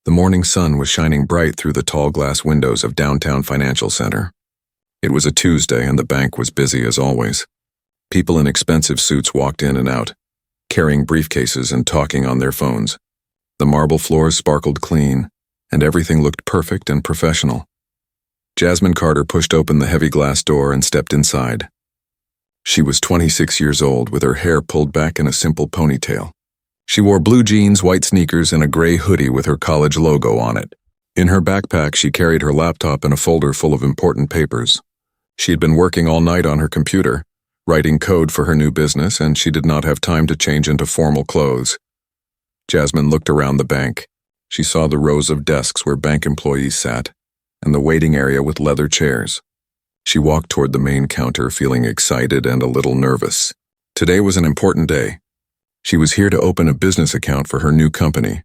The morning sun was shining bright through the tall glass windows of downtown financial center. It was a Tuesday and the bank was busy as always. People in expensive suits walked in and out, carrying briefcases and talking on their phones. The marble floors sparkled clean, and everything looked perfect and professional. Jasmine Carter pushed open the heavy glass door and stepped inside. She was 26 years old with her hair pulled back in a simple ponytail. She wore blue jeans, white sneakers, and a gray hoodie with her college logo on it. In her backpack, she carried her laptop and a folder full of important papers. She had been working all night on her computer, writing code for her new business, and she did not have time to change into formal clothes. Jasmine looked around the bank. She saw the rows of desks where bank employees sat, and the waiting area with leather chairs. She walked toward the main counter, feeling excited and a little nervous. Today was an important day. She was here to open a business account for her new company.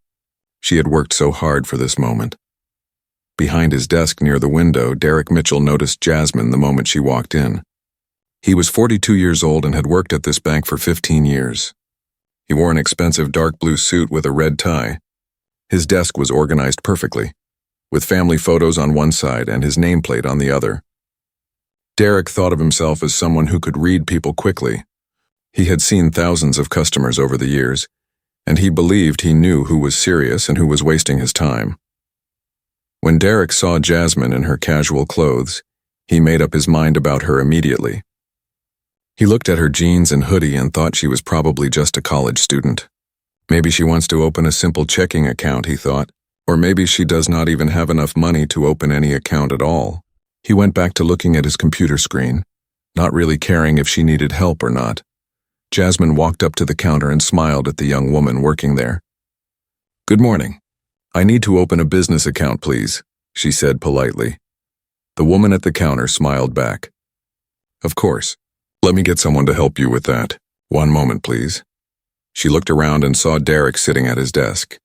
She had worked so hard for this moment. Behind his desk near the window, Derek Mitchell noticed Jasmine the moment she walked in. He was 42 years old and had worked at this bank for 15 years. He wore an expensive dark blue suit with a red tie. His desk was organized perfectly, with family photos on one side and his nameplate on the other. Derek thought of himself as someone who could read people quickly. He had seen thousands of customers over the years, and he believed he knew who was serious and who was wasting his time. When Derek saw Jasmine in her casual clothes, he made up his mind about her immediately. He looked at her jeans and hoodie and thought she was probably just a college student. Maybe she wants to open a simple checking account, he thought, or maybe she does not even have enough money to open any account at all. He went back to looking at his computer screen, not really caring if she needed help or not. Jasmine walked up to the counter and smiled at the young woman working there. "Good morning. I need to open a business account, please," she said politely. The woman at the counter smiled back. "Of course. Let me get someone to help you with that. One moment, please." She looked around and saw Derek sitting at his desk.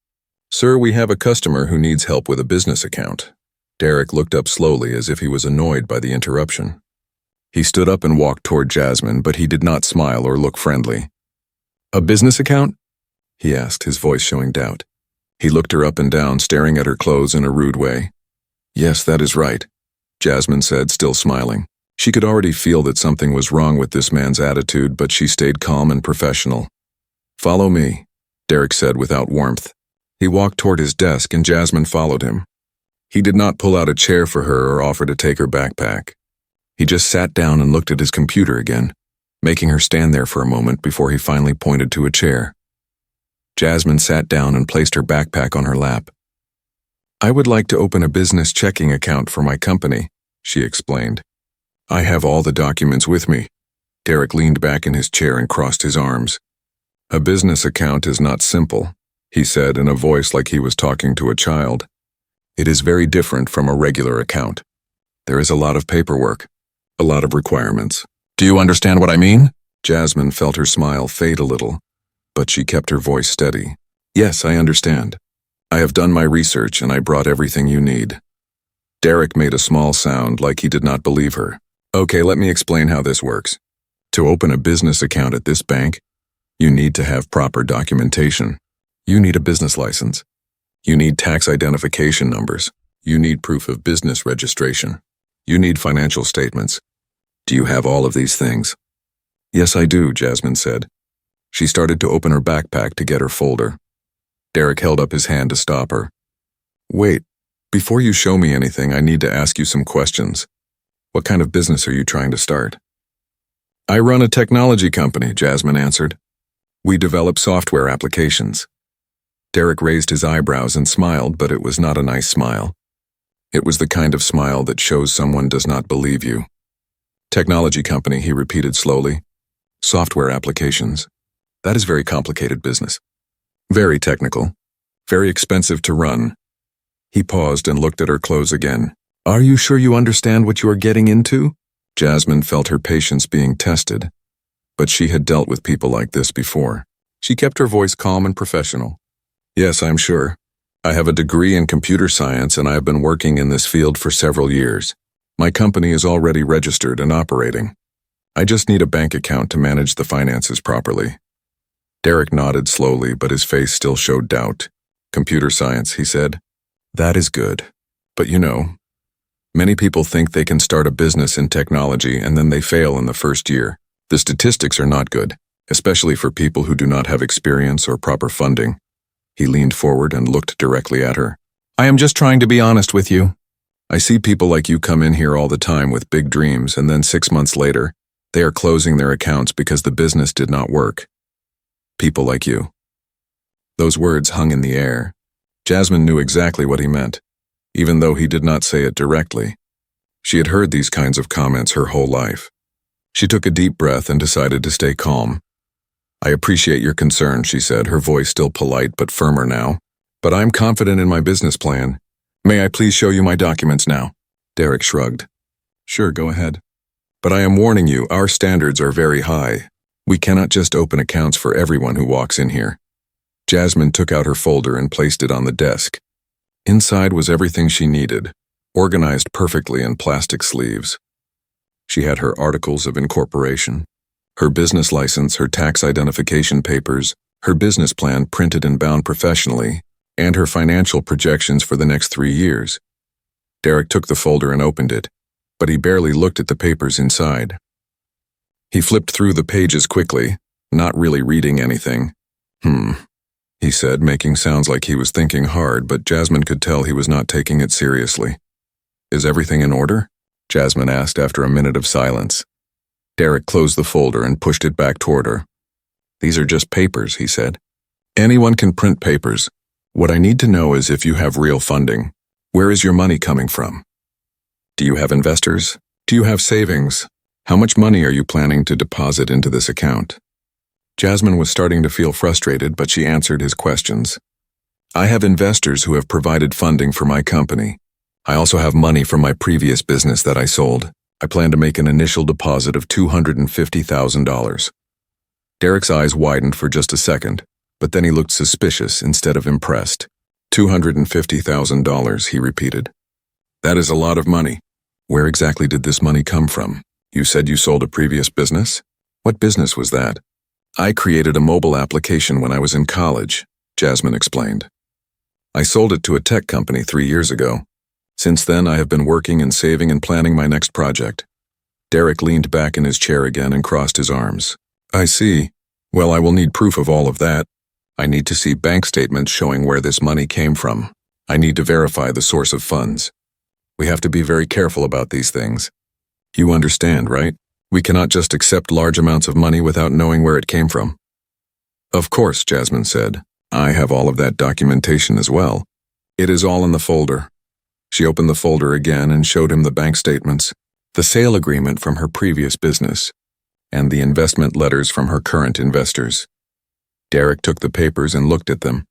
"Sir, we have a customer who needs help with a business account." Derek looked up slowly as if he was annoyed by the interruption. He stood up and walked toward Jasmine, but he did not smile or look friendly. "A business account?" he asked, his voice showing doubt. He looked her up and down, staring at her clothes in a rude way. "Yes, that is right," Jasmine said, still smiling. She could already feel that something was wrong with this man's attitude, but she stayed calm and professional. "Follow me," Derek said without warmth. He walked toward his desk and Jasmine followed him. He did not pull out a chair for her or offer to take her backpack. He just sat down and looked at his computer again, making her stand there for a moment before he finally pointed to a chair. Jasmine sat down and placed her backpack on her lap. "I would like to open a business checking account for my company," she explained. "I have all the documents with me." Derek leaned back in his chair and crossed his arms. "A business account is not simple," he said in a voice like he was talking to a child. "It is very different from a regular account. There is a lot of paperwork, a lot of requirements. Do you understand what I mean?" Jasmine felt her smile fade a little, but she kept her voice steady. "Yes, I understand. I have done my research and I brought everything you need." Derek made a small sound like he did not believe her. "Okay, let me explain how this works. To open a business account at this bank, you need to have proper documentation. You need a business license. You need tax identification numbers. You need proof of business registration. You need financial statements. Do you have all of these things?" "Yes, I do," Jasmine said. She started to open her backpack to get her folder. Derek held up his hand to stop her. "Wait, before you show me anything, I need to ask you some questions. What kind of business are you trying to start?" "I run a technology company," Jasmine answered. "We develop software applications." Derek raised his eyebrows and smiled, but it was not a nice smile. It was the kind of smile that shows someone does not believe you. "Technology company," he repeated slowly. "Software applications. That is very complicated business. Very technical. Very expensive to run." He paused and looked at her clothes again. "Are you sure you understand what you are getting into?" Jasmine felt her patience being tested, but she had dealt with people like this before. She kept her voice calm and professional. "Yes, I'm sure. I have a degree in computer science and I have been working in this field for several years. My company is already registered and operating. I just need a bank account to manage the finances properly." Derek nodded slowly, but his face still showed doubt. "Computer science," he said. That is good. But many people think they can start a business in technology and then they fail in the first year. The statistics are not good, especially for people who do not have experience or proper funding. He leaned forward and looked directly at her. I am just trying to be honest with you. I see people like you come in here all the time with big dreams, and then 6 months later, they are closing their accounts because the business did not work. People like you. Those words hung in the air. Jasmine knew exactly what he meant, even though he did not say it directly. She had heard these kinds of comments her whole life. She took a deep breath and decided to stay calm. I appreciate your concern, she said, her voice still polite but firmer now. But I'm confident in my business plan. May I please show you my documents now? Derek shrugged. Sure, go ahead. But I am warning you, our standards are very high. We cannot just open accounts for everyone who walks in here. Jasmine took out her folder and placed it on the desk. Inside was everything she needed, organized perfectly in plastic sleeves. She had her articles of incorporation, her business license, her tax identification papers, her business plan printed and bound professionally, and her financial projections for the next 3 years. Derek took the folder and opened it, but he barely looked at the papers inside. He flipped through the pages quickly, not really reading anything. He said, making sounds like he was thinking hard, but Jasmine could tell he was not taking it seriously. Is everything in order? Jasmine asked after a minute of silence. Derek closed the folder and pushed it back toward her. These are just papers, he said. Anyone can print papers. What I need to know is if you have real funding. Where is your money coming from? Do you have investors? Do you have savings? How much money are you planning to deposit into this account? Jasmine was starting to feel frustrated, but she answered his questions. I have investors who have provided funding for my company. I also have money from my previous business that I sold. I plan to make an initial deposit of $250,000. Derek's eyes widened for just a second, but then he looked suspicious instead of impressed. $250,000, he repeated. That is a lot of money. Where exactly did this money come from? You said you sold a previous business? What business was that? I created a mobile application when I was in college, Jasmine explained. I sold it to a tech company 3 years ago. Since then, I have been working and saving and planning my next project. Derek leaned back in his chair again and crossed his arms. I see. Well, I will need proof of all of that. I need to see bank statements showing where this money came from. I need to verify the source of funds. We have to be very careful about these things. You understand, right? We cannot just accept large amounts of money without knowing where it came from. Of course, Jasmine said. I have all of that documentation as well. It is all in the folder. She opened the folder again and showed him the bank statements, the sale agreement from her previous business, and the investment letters from her current investors. Derek took the papers and looked at them,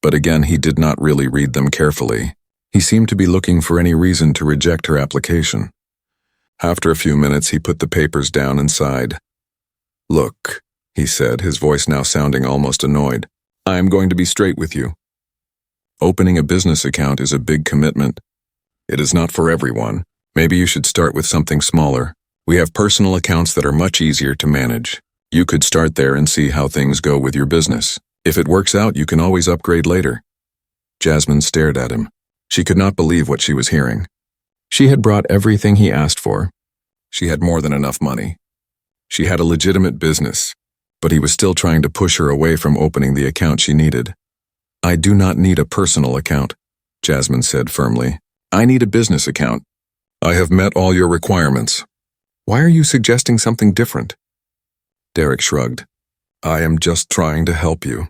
but again he did not really read them carefully. He seemed to be looking for any reason to reject her application. After a few minutes, he put the papers down and sighed. Look, he said, his voice now sounding almost annoyed. I am going to be straight with you. Opening a business account is a big commitment. It is not for everyone. Maybe you should start with something smaller. We have personal accounts that are much easier to manage. You could start there and see how things go with your business. If it works out, you can always upgrade later. Jasmine stared at him. She could not believe what she was hearing. She had brought everything he asked for. She had more than enough money. She had a legitimate business, but he was still trying to push her away from opening the account she needed. I do not need a personal account, Jasmine said firmly. I need a business account. I have met all your requirements. Why are you suggesting something different? Derek shrugged. I am just trying to help you.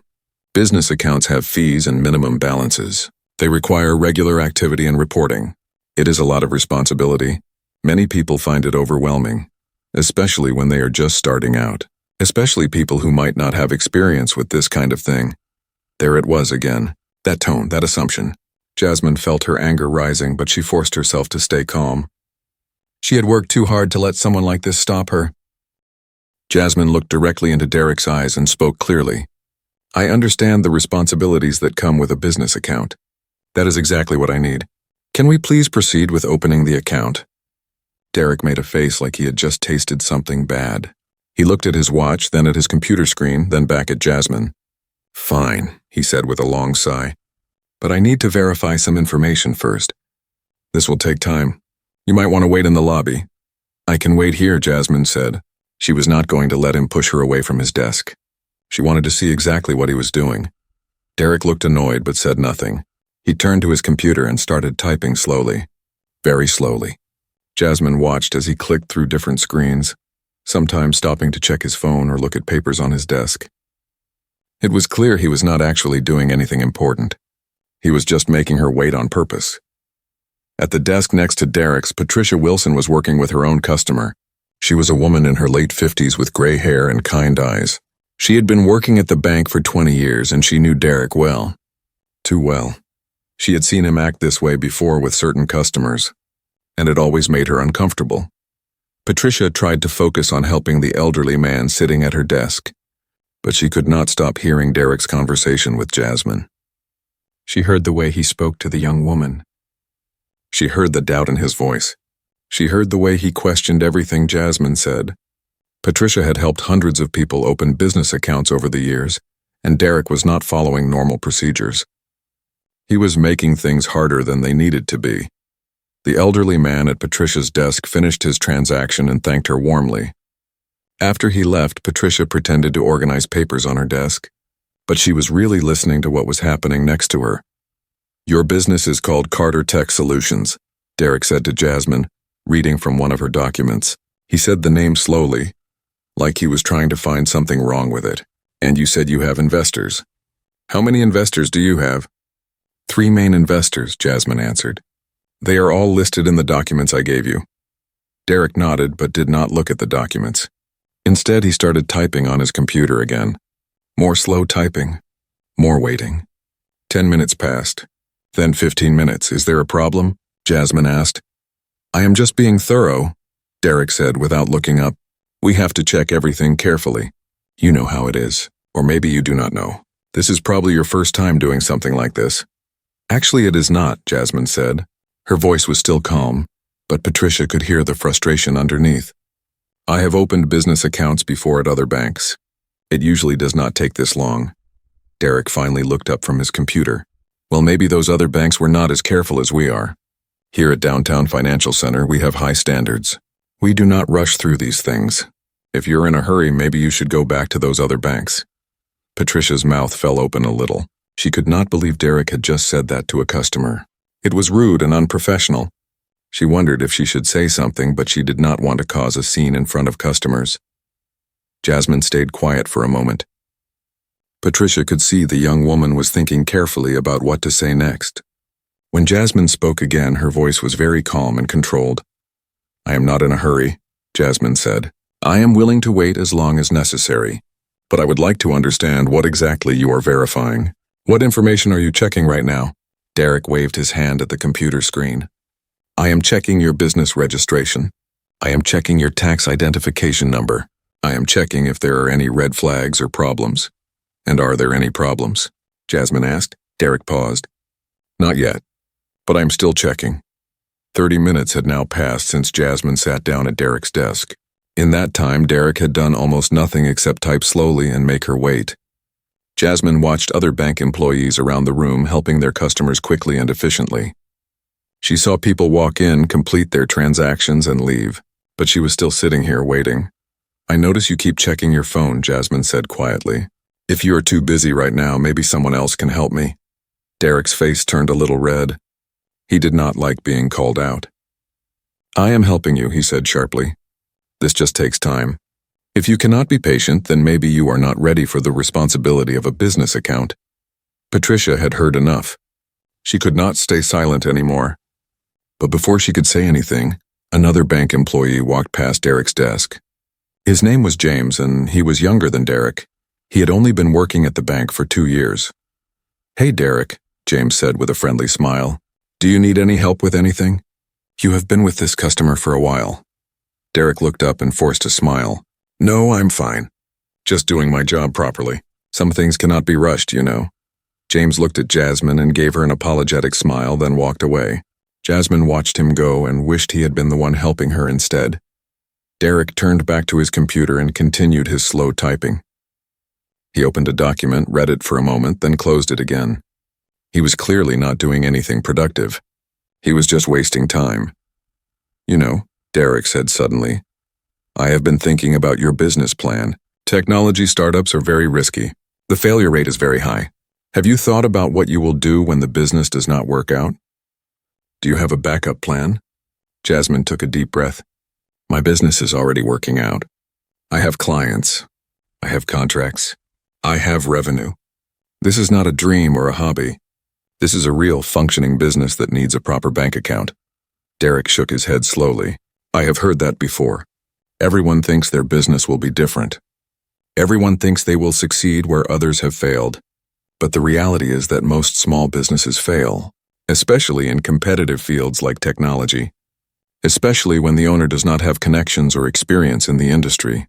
Business accounts have fees and minimum balances. They require regular activity and reporting. It is a lot of responsibility. Many people find it overwhelming, especially when they are just starting out, especially people who might not have experience with this kind of thing. There it was again, that tone, that assumption. Jasmine felt her anger rising, but she forced herself to stay calm. She had worked too hard to let someone like this stop her. Jasmine looked directly into Derek's eyes and spoke clearly. I understand the responsibilities that come with a business account. That is exactly what I need. Can we please proceed with opening the account? Derek made a face like he had just tasted something bad. He looked at his watch, then at his computer screen, then back at Jasmine. Fine, he said with a long sigh. But I need to verify some information first. This will take time. You might want to wait in the lobby. I can wait here, Jasmine said. She was not going to let him push her away from his desk. She wanted to see exactly what he was doing. Derek looked annoyed but said nothing. He turned to his computer and started typing slowly. Very slowly. Jasmine watched as he clicked through different screens, sometimes stopping to check his phone or look at papers on his desk. It was clear he was not actually doing anything important. He was just making her wait on purpose. At the desk next to Derek's, Patricia Wilson was working with her own customer. She was a woman in her late 50s with gray hair and kind eyes. She had been working at the bank for 20 years and she knew Derek well. Too well. She had seen him act this way before with certain customers, and it always made her uncomfortable. Patricia tried to focus on helping the elderly man sitting at her desk, but she could not stop hearing Derek's conversation with Jasmine. She heard the way he spoke to the young woman. She heard the doubt in his voice. She heard the way he questioned everything Jasmine said. Patricia had helped hundreds of people open business accounts over the years, and Derek was not following normal procedures. He was making things harder than they needed to be. The elderly man at Patricia's desk finished his transaction and thanked her warmly. After he left, Patricia pretended to organize papers on her desk, but she was really listening to what was happening next to her. Your business is called Carter Tech Solutions, Derek said to Jasmine, reading from one of her documents. He said the name slowly, like he was trying to find something wrong with it. And you said you have investors. How many investors do you have? 3 main investors, Jasmine answered. They are all listed in the documents I gave you. Derek nodded but did not look at the documents. Instead, he started typing on his computer again. More slow typing. More waiting. 10 minutes passed. Then 15 minutes. Is there a problem? Jasmine asked. I am just being thorough, Derek said without looking up. We have to check everything carefully. You know how it is. Or maybe you do not know. This is probably your first time doing something like this. Actually, it is not, Jasmine said. Her voice was still calm, but Patricia could hear the frustration underneath. I have opened business accounts before at other banks. It usually does not take this long. Derek finally looked up from his computer. Well, maybe those other banks were not as careful as we are. Here at Downtown Financial Center, we have high standards. We do not rush through these things. If you're in a hurry, maybe you should go back to those other banks. Patricia's mouth fell open a little. She could not believe Derek had just said that to a customer. It was rude and unprofessional. She wondered if she should say something, but she did not want to cause a scene in front of customers. Jasmine stayed quiet for a moment. Patricia could see the young woman was thinking carefully about what to say next. When Jasmine spoke again, her voice was very calm and controlled. I am not in a hurry, Jasmine said. I am willing to wait as long as necessary, but I would like to understand what exactly you are verifying. What information are you checking right now? Derek waved his hand at the computer screen. I am checking your business registration. I am checking your tax identification number. I am checking if there are any red flags or problems. And are there any problems? Jasmine asked. Derek paused. Not yet, but I'm still checking. 30 minutes had now passed since Jasmine sat down at Derek's desk. In that time, Derek had done almost nothing except type slowly and make her wait. Jasmine watched other bank employees around the room helping their customers quickly and efficiently. She saw people walk in, complete their transactions, and leave, but she was still sitting here waiting. I notice you keep checking your phone, Jasmine said quietly. If you are too busy right now, maybe someone else can help me. Derek's face turned a little red. He did not like being called out. I am helping you, he said sharply. This just takes time. If you cannot be patient, then maybe you are not ready for the responsibility of a business account. Patricia had heard enough. She could not stay silent anymore. But before she could say anything, another bank employee walked past Derek's desk. His name was James, and he was younger than Derek. He had only been working at the bank for 2 years. Hey, Derek, James said with a friendly smile. Do you need any help with anything? You have been with this customer for a while. Derek looked up and forced a smile. No, I'm fine. Just doing my job properly. Some things cannot be rushed, you know. James looked at Jasmine and gave her an apologetic smile, then walked away. Jasmine watched him go and wished he had been the one helping her instead. Derek turned back to his computer and continued his slow typing. He opened a document, read it for a moment, then closed it again. He was clearly not doing anything productive. He was just wasting time. You know, Derek said suddenly, I have been thinking about your business plan. Technology startups are very risky. The failure rate is very high. Have you thought about what you will do when the business does not work out? Do you have a backup plan? Jasmine took a deep breath. My business is already working out. I have clients. I have contracts. I have revenue. This is not a dream or a hobby. This is a real functioning business that needs a proper bank account. Derek shook his head slowly. I have heard that before. Everyone thinks their business will be different. Everyone thinks they will succeed where others have failed. But the reality is that most small businesses fail, especially in competitive fields like technology, especially when the owner does not have connections or experience in the industry.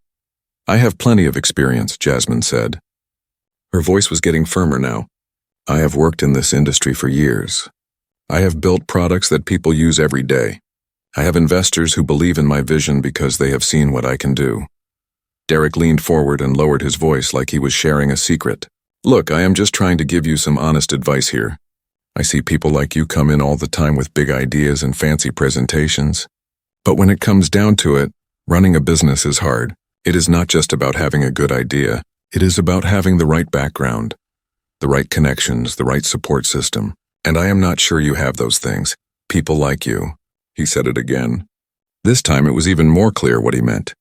I have plenty of experience, Jasmine said. Her voice was getting firmer now. I have worked in this industry for years. I have built products that people use every day. I have investors who believe in my vision because they have seen what I can do. Derek leaned forward and lowered his voice like he was sharing a secret. Look, I am just trying to give you some honest advice here. I see people like you come in all the time with big ideas and fancy presentations. But when it comes down to it, running a business is hard. It is not just about having a good idea. It is about having the right background, the right connections, the right support system. And I am not sure you have those things. People like you. He said it again. This time it was even more clear what he meant.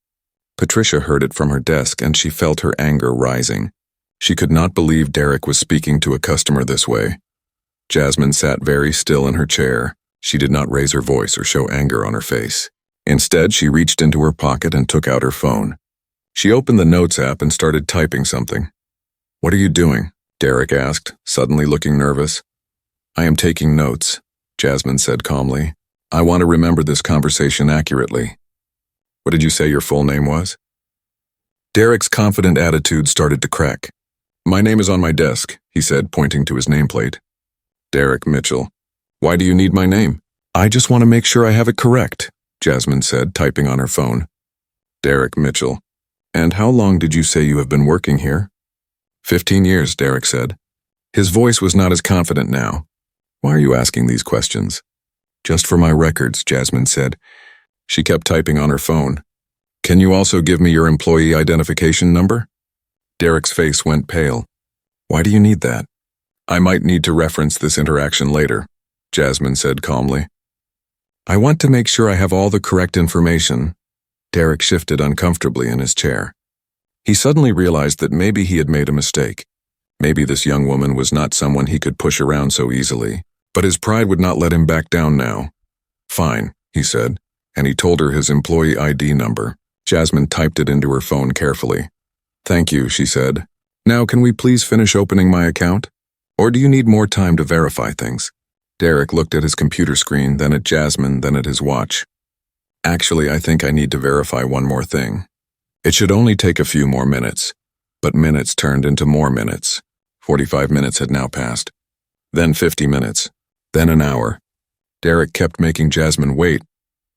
Patricia heard it from her desk and she felt her anger rising. She could not believe Derek was speaking to a customer this way. Jasmine sat very still in her chair. She did not raise her voice or show anger on her face. Instead, she reached into her pocket and took out her phone. She opened the Notes app and started typing something. What are you doing? Derek asked, suddenly looking nervous. I am taking notes, Jasmine said calmly. I want to remember this conversation accurately. What did you say your full name was? Derek's confident attitude started to crack. My name is on my desk, he said, pointing to his nameplate. Derek Mitchell. Why do you need my name? I just want to make sure I have it correct, Jasmine said, typing on her phone. Derek Mitchell. And how long did you say you have been working here? 15 years, Derek said. His voice was not as confident now. Why are you asking these questions? Just for my records, Jasmine said. She kept typing on her phone. Can you also give me your employee identification number? Derek's face went pale. Why do you need that? I might need to reference this interaction later, Jasmine said calmly. I want to make sure I have all the correct information. Derek shifted uncomfortably in his chair. He suddenly realized that maybe he had made a mistake. Maybe this young woman was not someone he could push around so easily, but his pride would not let him back down now. Fine, he said, and he told her his employee ID number. Jasmine typed it into her phone carefully. Thank you, she said. Now can we please finish opening my account? Or do you need more time to verify things? Derek looked at his computer screen, then at Jasmine, then at his watch. Actually, I think I need to verify one more thing. It should only take a few more minutes. But minutes turned into more minutes. 45 minutes had now passed. Then 50 minutes. Then an hour. Derek kept making Jasmine wait,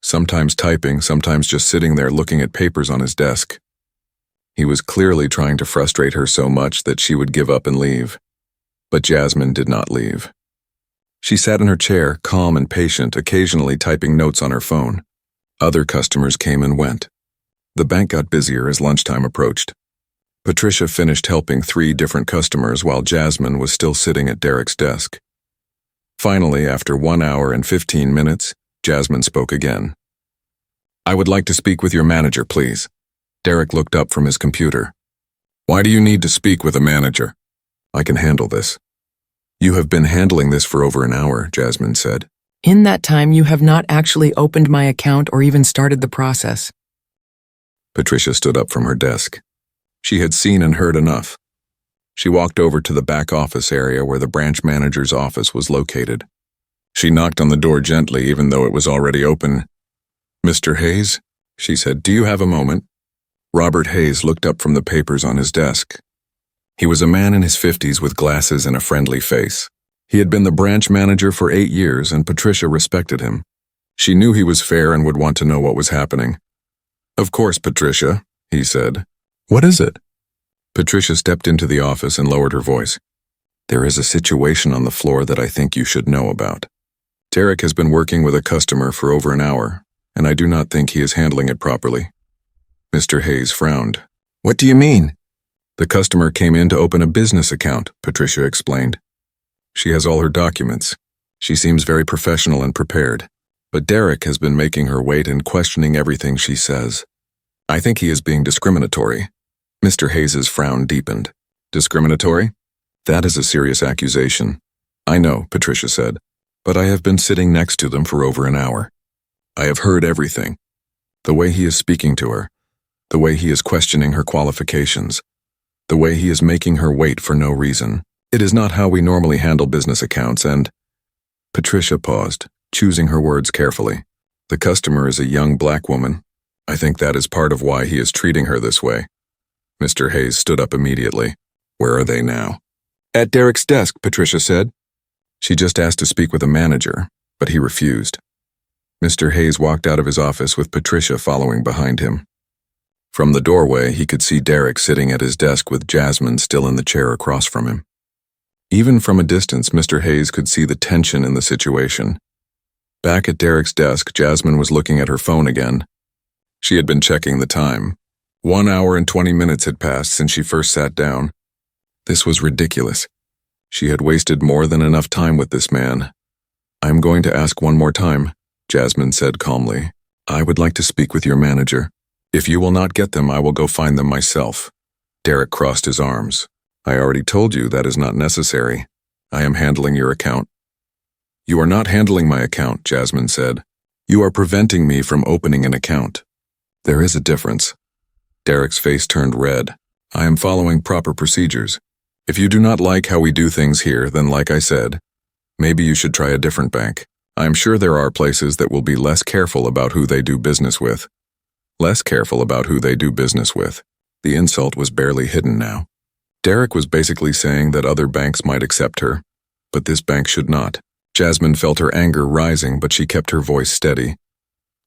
sometimes typing, sometimes just sitting there looking at papers on his desk. He was clearly trying to frustrate her so much that she would give up and leave. But Jasmine did not leave. She sat in her chair, calm and patient, occasionally typing notes on her phone. Other customers came and went. The bank got busier as lunchtime approached. Patricia finished helping 3 different customers while Jasmine was still sitting at Derek's desk. Finally, after 1 hour and 15 minutes, Jasmine spoke again. I would like to speak with your manager, please. Derek looked up from his computer. Why do you need to speak with a manager? I can handle this. You have been handling this for over an hour, Jasmine said. In that time, you have not actually opened my account or even started the process. Patricia stood up from her desk. She had seen and heard enough. She walked over to the back office area where the branch manager's office was located. She knocked on the door gently, even though it was already open. Mr. Hayes, she said, do you have a moment? Robert Hayes looked up from the papers on his desk. He was a man in his 50s with glasses and a friendly face. He had been the branch manager for 8 years, and Patricia respected him. She knew he was fair and would want to know what was happening. Of course, Patricia, he said. What is it? Patricia stepped into the office and lowered her voice. There is a situation on the floor that I think you should know about. Derek has been working with a customer for over an hour, and I do not think he is handling it properly." Mr. Hayes frowned. "What do you mean?" "The customer came in to open a business account," Patricia explained. "She has all her documents. She seems very professional and prepared. But Derek has been making her wait and questioning everything she says. I think he is being discriminatory." Mr. Hayes's frown deepened. "Discriminatory? That is a serious accusation." "I know," Patricia said, "but I have been sitting next to them for over an hour. I have heard everything. The way he is speaking to her, the way he is questioning her qualifications, the way he is making her wait for no reason. It is not how we normally handle business accounts and—" Patricia paused, choosing her words carefully. "The customer is a young black woman. I think that is part of why he is treating her this way." Mr. Hayes stood up immediately. "Where are they now?" "At Derek's desk," Patricia said. She just asked to speak with a manager, but he refused. Mr. Hayes walked out of his office with Patricia following behind him. From the doorway, he could see Derek sitting at his desk with Jasmine still in the chair across from him. Even from a distance, Mr. Hayes could see the tension in the situation. Back at Derek's desk, Jasmine was looking at her phone again. She had been checking the time. 1 hour and 20 minutes had passed since she first sat down. This was ridiculous. She had wasted more than enough time with this man. "I am going to ask one more time," Jasmine said calmly. "I would like to speak with your manager. If you will not get them, I will go find them myself." Derek crossed his arms. "I already told you that is not necessary. I am handling your account." "You are not handling my account," Jasmine said. "You are preventing me from opening an account." "There is a difference." Derek's face turned red. "I am following proper procedures. If you do not like how we do things here, then like I said, maybe you should try a different bank. I am sure there are places that will be less careful about who they do business with." Less careful about who they do business with. The insult was barely hidden now. Derek was basically saying that other banks might accept her, but this bank should not. Jasmine felt her anger rising, but she kept her voice steady.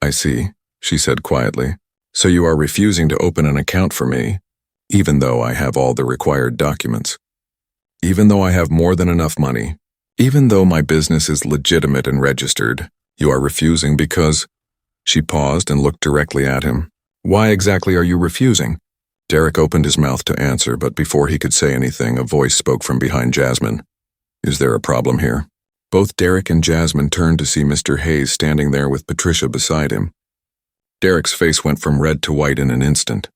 "I see," she said quietly. "So you are refusing to open an account for me, even though I have all the required documents. Even though I have more than enough money. Even though my business is legitimate and registered, you are refusing because—" She paused and looked directly at him. "Why exactly are you refusing?" Derek opened his mouth to answer, but before he could say anything, a voice spoke from behind Jasmine. "Is there a problem here?" Both Derek and Jasmine turned to see Mr. Hayes standing there with Patricia beside him. Derek's face went from red to white in an instant.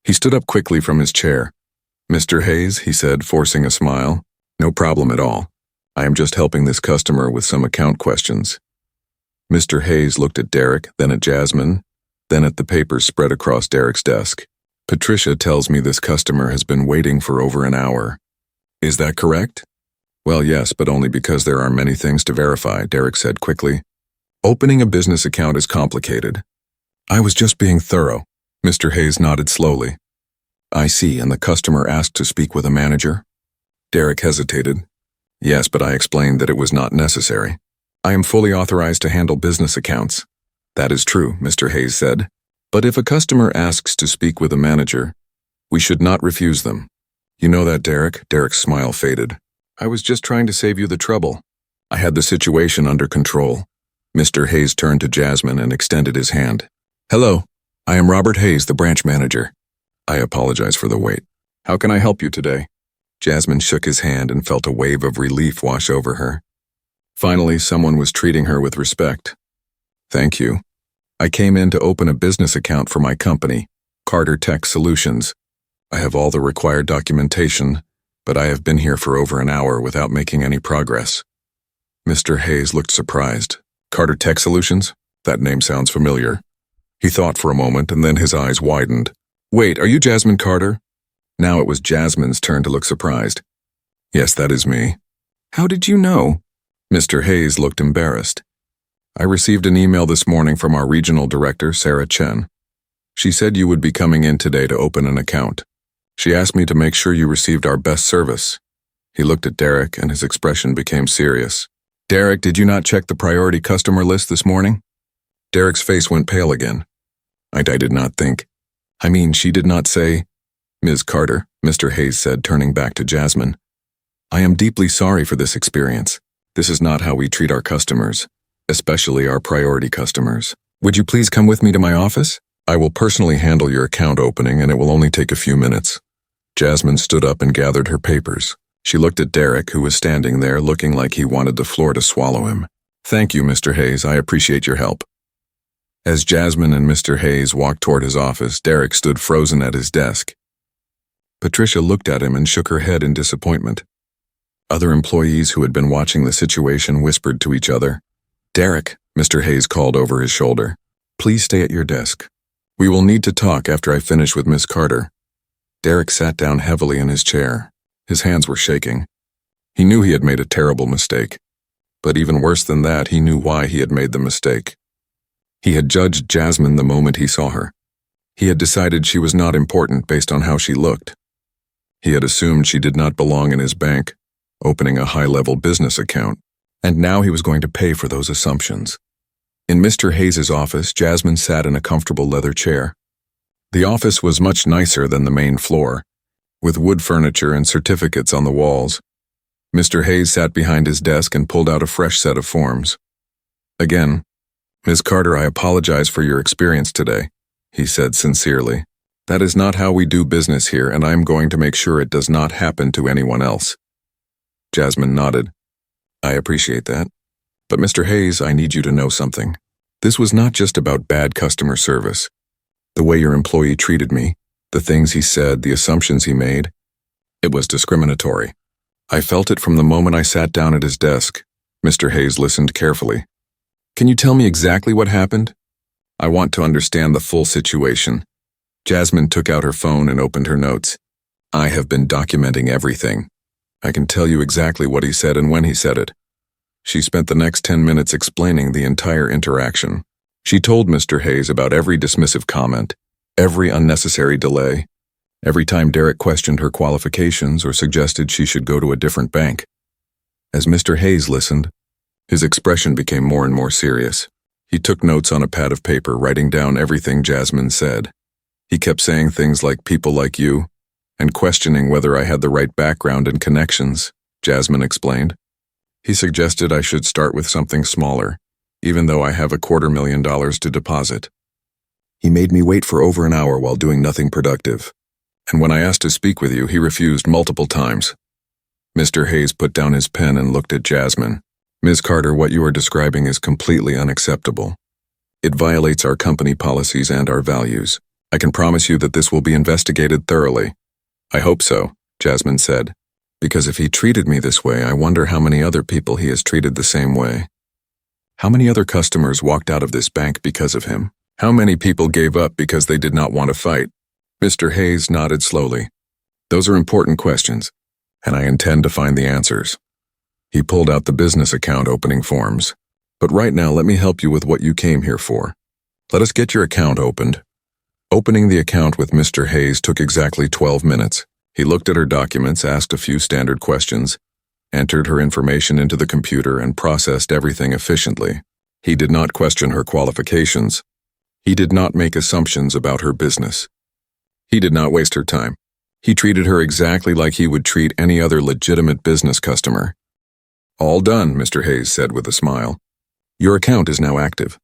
He stood up quickly from his chair. "Mr. Hayes," he said, forcing a smile, "no problem at all. I am just helping this customer with some account questions." Mr. Hayes looked at Derek, then at Jasmine, then at the papers spread across Derek's desk. "Patricia tells me this customer has been waiting for over an hour. Is that correct?" "Well, yes, but only because there are many things to verify," Derek said quickly. "Opening a business account is complicated." "I was just being thorough." Mr. Hayes nodded slowly. "I see, and the customer asked to speak with a manager?" Derek hesitated. "Yes, but I explained that it was not necessary. I am fully authorized to handle business accounts." "That is true," Mr. Hayes said. "But if a customer asks to speak with a manager, we should not refuse them. You know that, Derek?" Derek's smile faded. "I was just trying to save you the trouble. I had the situation under control." Mr. Hayes turned to Jasmine and extended his hand. "Hello, I am Robert Hayes, the branch manager. I apologize for the wait. How can I help you today?" Jasmine shook his hand and felt a wave of relief wash over her. Finally, someone was treating her with respect. "Thank you. I came in to open a business account for my company, Carter Tech Solutions. I have all the required documentation, but I have been here for over an hour without making any progress." Mr. Hayes looked surprised. "Carter Tech Solutions? That name sounds familiar." He thought for a moment, and then his eyes widened. "Wait, are you Jasmine Carter?" Now it was Jasmine's turn to look surprised. "Yes, that is me." "How did you know?" Mr. Hayes looked embarrassed. "I received an email this morning from our regional director, Sarah Chen. She said you would be coming in today to open an account. She asked me to make sure you received our best service." He looked at Derek, and his expression became serious. "Derek, did you not check the priority customer list this morning?" Derek's face went pale again. I did not think. I mean, she did not say—" "Ms. Carter," Mr. Hayes said, turning back to Jasmine. I am deeply sorry for this experience. This is not how we treat our customers, especially our priority customers. Would you please come with me to my office? I will personally handle your account opening and it will only take a few minutes. Jasmine stood up and gathered her papers. She looked at Derek, who was standing there looking like he wanted the floor to swallow him. Thank you, Mr. Hayes. I appreciate your help. As Jasmine and Mr. Hayes walked toward his office, Derek stood frozen at his desk. Patricia looked at him and shook her head in disappointment. Other employees who had been watching the situation whispered to each other. Derek, Mr. Hayes called over his shoulder. Please stay at your desk. We will need to talk after I finish with Miss Carter. Derek sat down heavily in his chair. His hands were shaking. He knew he had made a terrible mistake. But even worse than that, he knew why he had made the mistake. He had judged Jasmine the moment he saw her. He had decided she was not important based on how she looked. He had assumed she did not belong in his bank, opening a high-level business account, and now he was going to pay for those assumptions. In Mr. Hayes' office, Jasmine sat in a comfortable leather chair. The office was much nicer than the main floor, with wood furniture and certificates on the walls. Mr. Hayes sat behind his desk and pulled out a fresh set of forms. Again, Ms. Carter, I apologize for your experience today, he said sincerely. That is not how we do business here, and I am going to make sure it does not happen to anyone else. Jasmine nodded. I appreciate that. But Mr. Hayes, I need you to know something. This was not just about bad customer service. The way your employee treated me, the things he said, the assumptions he made, it was discriminatory. I felt it from the moment I sat down at his desk. Mr. Hayes listened carefully. Can you tell me exactly what happened? I want to understand the full situation. Jasmine took out her phone and opened her notes. I have been documenting everything. I can tell you exactly what he said and when he said it. She spent the next 10 minutes explaining the entire interaction. She told Mr. Hayes about every dismissive comment, every unnecessary delay, every time Derek questioned her qualifications or suggested she should go to a different bank. As Mr. Hayes listened, his expression became more and more serious. He took notes on a pad of paper, writing down everything Jasmine said. He kept saying things like people like you, and questioning whether I had the right background and connections, Jasmine explained. He suggested I should start with something smaller, even though I have $250,000 to deposit. He made me wait for over an hour while doing nothing productive. And when I asked to speak with you, he refused multiple times. Mr. Hayes put down his pen and looked at Jasmine. Ms. Carter, what you are describing is completely unacceptable. It violates our company policies and our values. I can promise you that this will be investigated thoroughly. I hope so, Jasmine said. Because if he treated me this way, I wonder how many other people he has treated the same way. How many other customers walked out of this bank because of him? How many people gave up because they did not want to fight? Mr. Hayes nodded slowly. Those are important questions, and I intend to find the answers. He pulled out the business account opening forms. But right now, let me help you with what you came here for. Let us get your account opened. Opening the account with Mr. Hayes took exactly 12 minutes. He looked at her documents, asked a few standard questions, entered her information into the computer, and processed everything efficiently. He did not question her qualifications. He did not make assumptions about her business. He did not waste her time. He treated her exactly like he would treat any other legitimate business customer. All done, Mr. Hayes said with a smile. Your account is now active.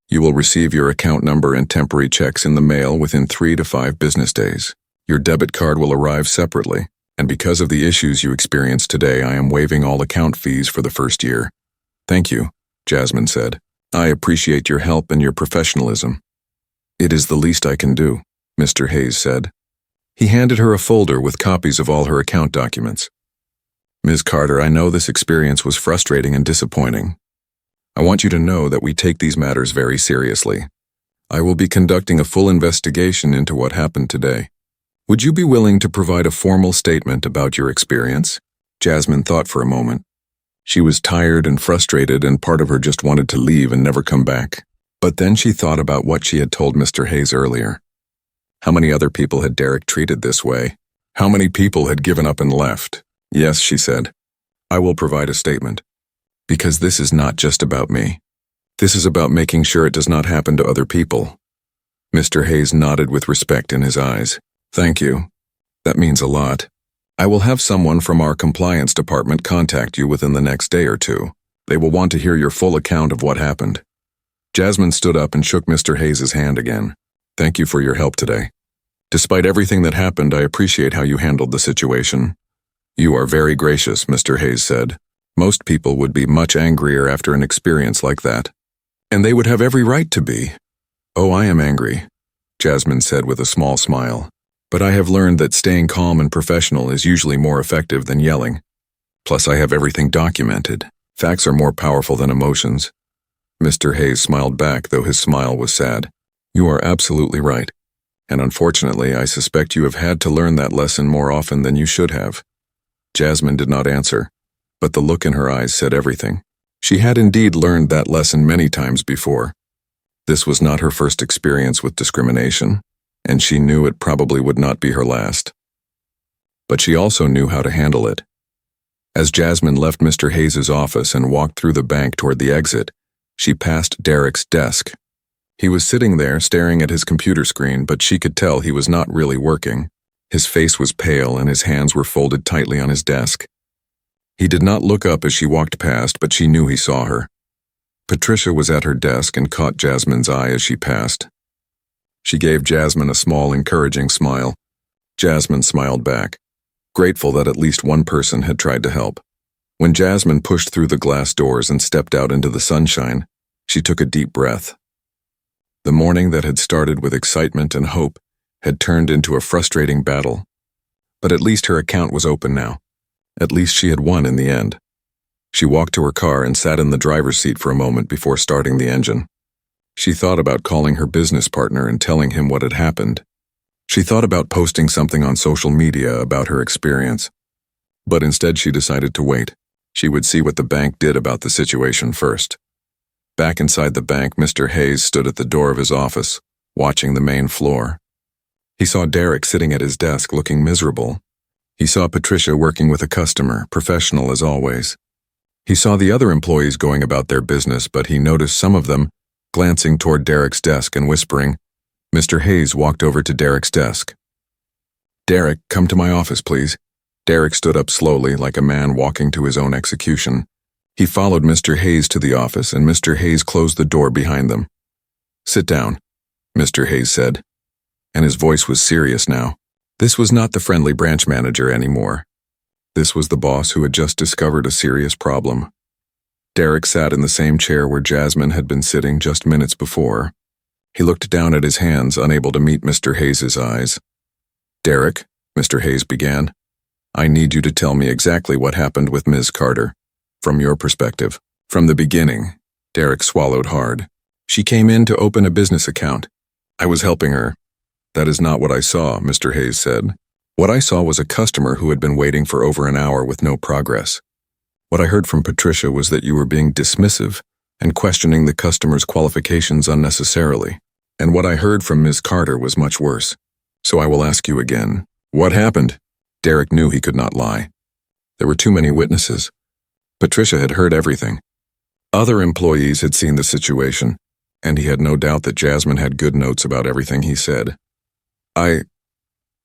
You will receive your account number and temporary checks in the mail within 3 to 5 business days. Your debit card will arrive separately, and because of the issues you experienced today, I am waiving all account fees for the first year. Thank you, Jasmine said. I appreciate your help and your professionalism. It is the least I can do, Mr. Hayes said. He handed her a folder with copies of all her account documents. Ms. Carter, I know this experience was frustrating and disappointing. I want you to know that we take these matters very seriously. I will be conducting a full investigation into what happened today. Would you be willing to provide a formal statement about your experience? Jasmine thought for a moment. She was tired and frustrated, and part of her just wanted to leave and never come back. But then she thought about what she had told Mr. Hayes earlier. How many other people had Derek treated this way? How many people had given up and left? Yes, she said. I will provide a statement. Because this is not just about me. This is about making sure it does not happen to other people. Mr. Hayes nodded with respect in his eyes. Thank you. That means a lot. I will have someone from our compliance department contact you within the next day or two. They will want to hear your full account of what happened. Jasmine stood up and shook Mr. Hayes' hand again. Thank you for your help today. Despite everything that happened, I appreciate how you handled the situation. You are very gracious, Mr. Hayes said. Most people would be much angrier after an experience like that. And they would have every right to be. Oh, I am angry, Jasmine said with a small smile. But I have learned that staying calm and professional is usually more effective than yelling. Plus, I have everything documented. Facts are more powerful than emotions. Mr. Hayes smiled back, though his smile was sad. You are absolutely right. And unfortunately, I suspect you have had to learn that lesson more often than you should have. Jasmine did not answer, but the look in her eyes said everything. She had indeed learned that lesson many times before. This was not her first experience with discrimination, and she knew it probably would not be her last. But she also knew how to handle it. As Jasmine left Mr. Hayes' office and walked through the bank toward the exit, she passed Derek's desk. He was sitting there staring at his computer screen, but she could tell he was not really working. His face was pale and his hands were folded tightly on his desk. He did not look up as she walked past, but she knew he saw her. Patricia was at her desk and caught Jasmine's eye as she passed. She gave Jasmine a small, encouraging smile. Jasmine smiled back, grateful that at least one person had tried to help. When Jasmine pushed through the glass doors and stepped out into the sunshine, she took a deep breath. The morning that had started with excitement and hope had turned into a frustrating battle. But at least her account was open now. At least she had won in the end. She walked to her car and sat in the driver's seat for a moment before starting the engine. She thought about calling her business partner and telling him what had happened. She thought about posting something on social media about her experience. But instead she decided to wait. She would see what the bank did about the situation first. Back inside the bank, Mr. Hayes stood at the door of his office, watching the main floor. He saw Derek sitting at his desk looking miserable. He saw Patricia working with a customer, professional as always. He saw the other employees going about their business, but he noticed some of them glancing toward Derek's desk and whispering. Mr. Hayes walked over to Derek's desk. Derek, come to my office, please. Derek stood up slowly, like a man walking to his own execution. He followed Mr. Hayes to the office, and Mr. Hayes closed the door behind them. Sit down, Mr. Hayes said, and his voice was serious now. This was not the friendly branch manager anymore. This was the boss who had just discovered a serious problem. Derek sat in the same chair where Jasmine had been sitting just minutes before. He looked down at his hands, unable to meet Mr. Hayes' eyes. Derek, Mr. Hayes began, I need you to tell me exactly what happened with Ms. Carter. From your perspective. From the beginning. Derek swallowed hard. She came in to open a business account. I was helping her. That is not what I saw, Mr. Hayes said. What I saw was a customer who had been waiting for over an hour with no progress. What I heard from Patricia was that you were being dismissive and questioning the customer's qualifications unnecessarily. And what I heard from Ms. Carter was much worse. So I will ask you again. What happened? Derek knew he could not lie. There were too many witnesses. Patricia had heard everything. Other employees had seen the situation, and he had no doubt that Jasmine had good notes about everything he said.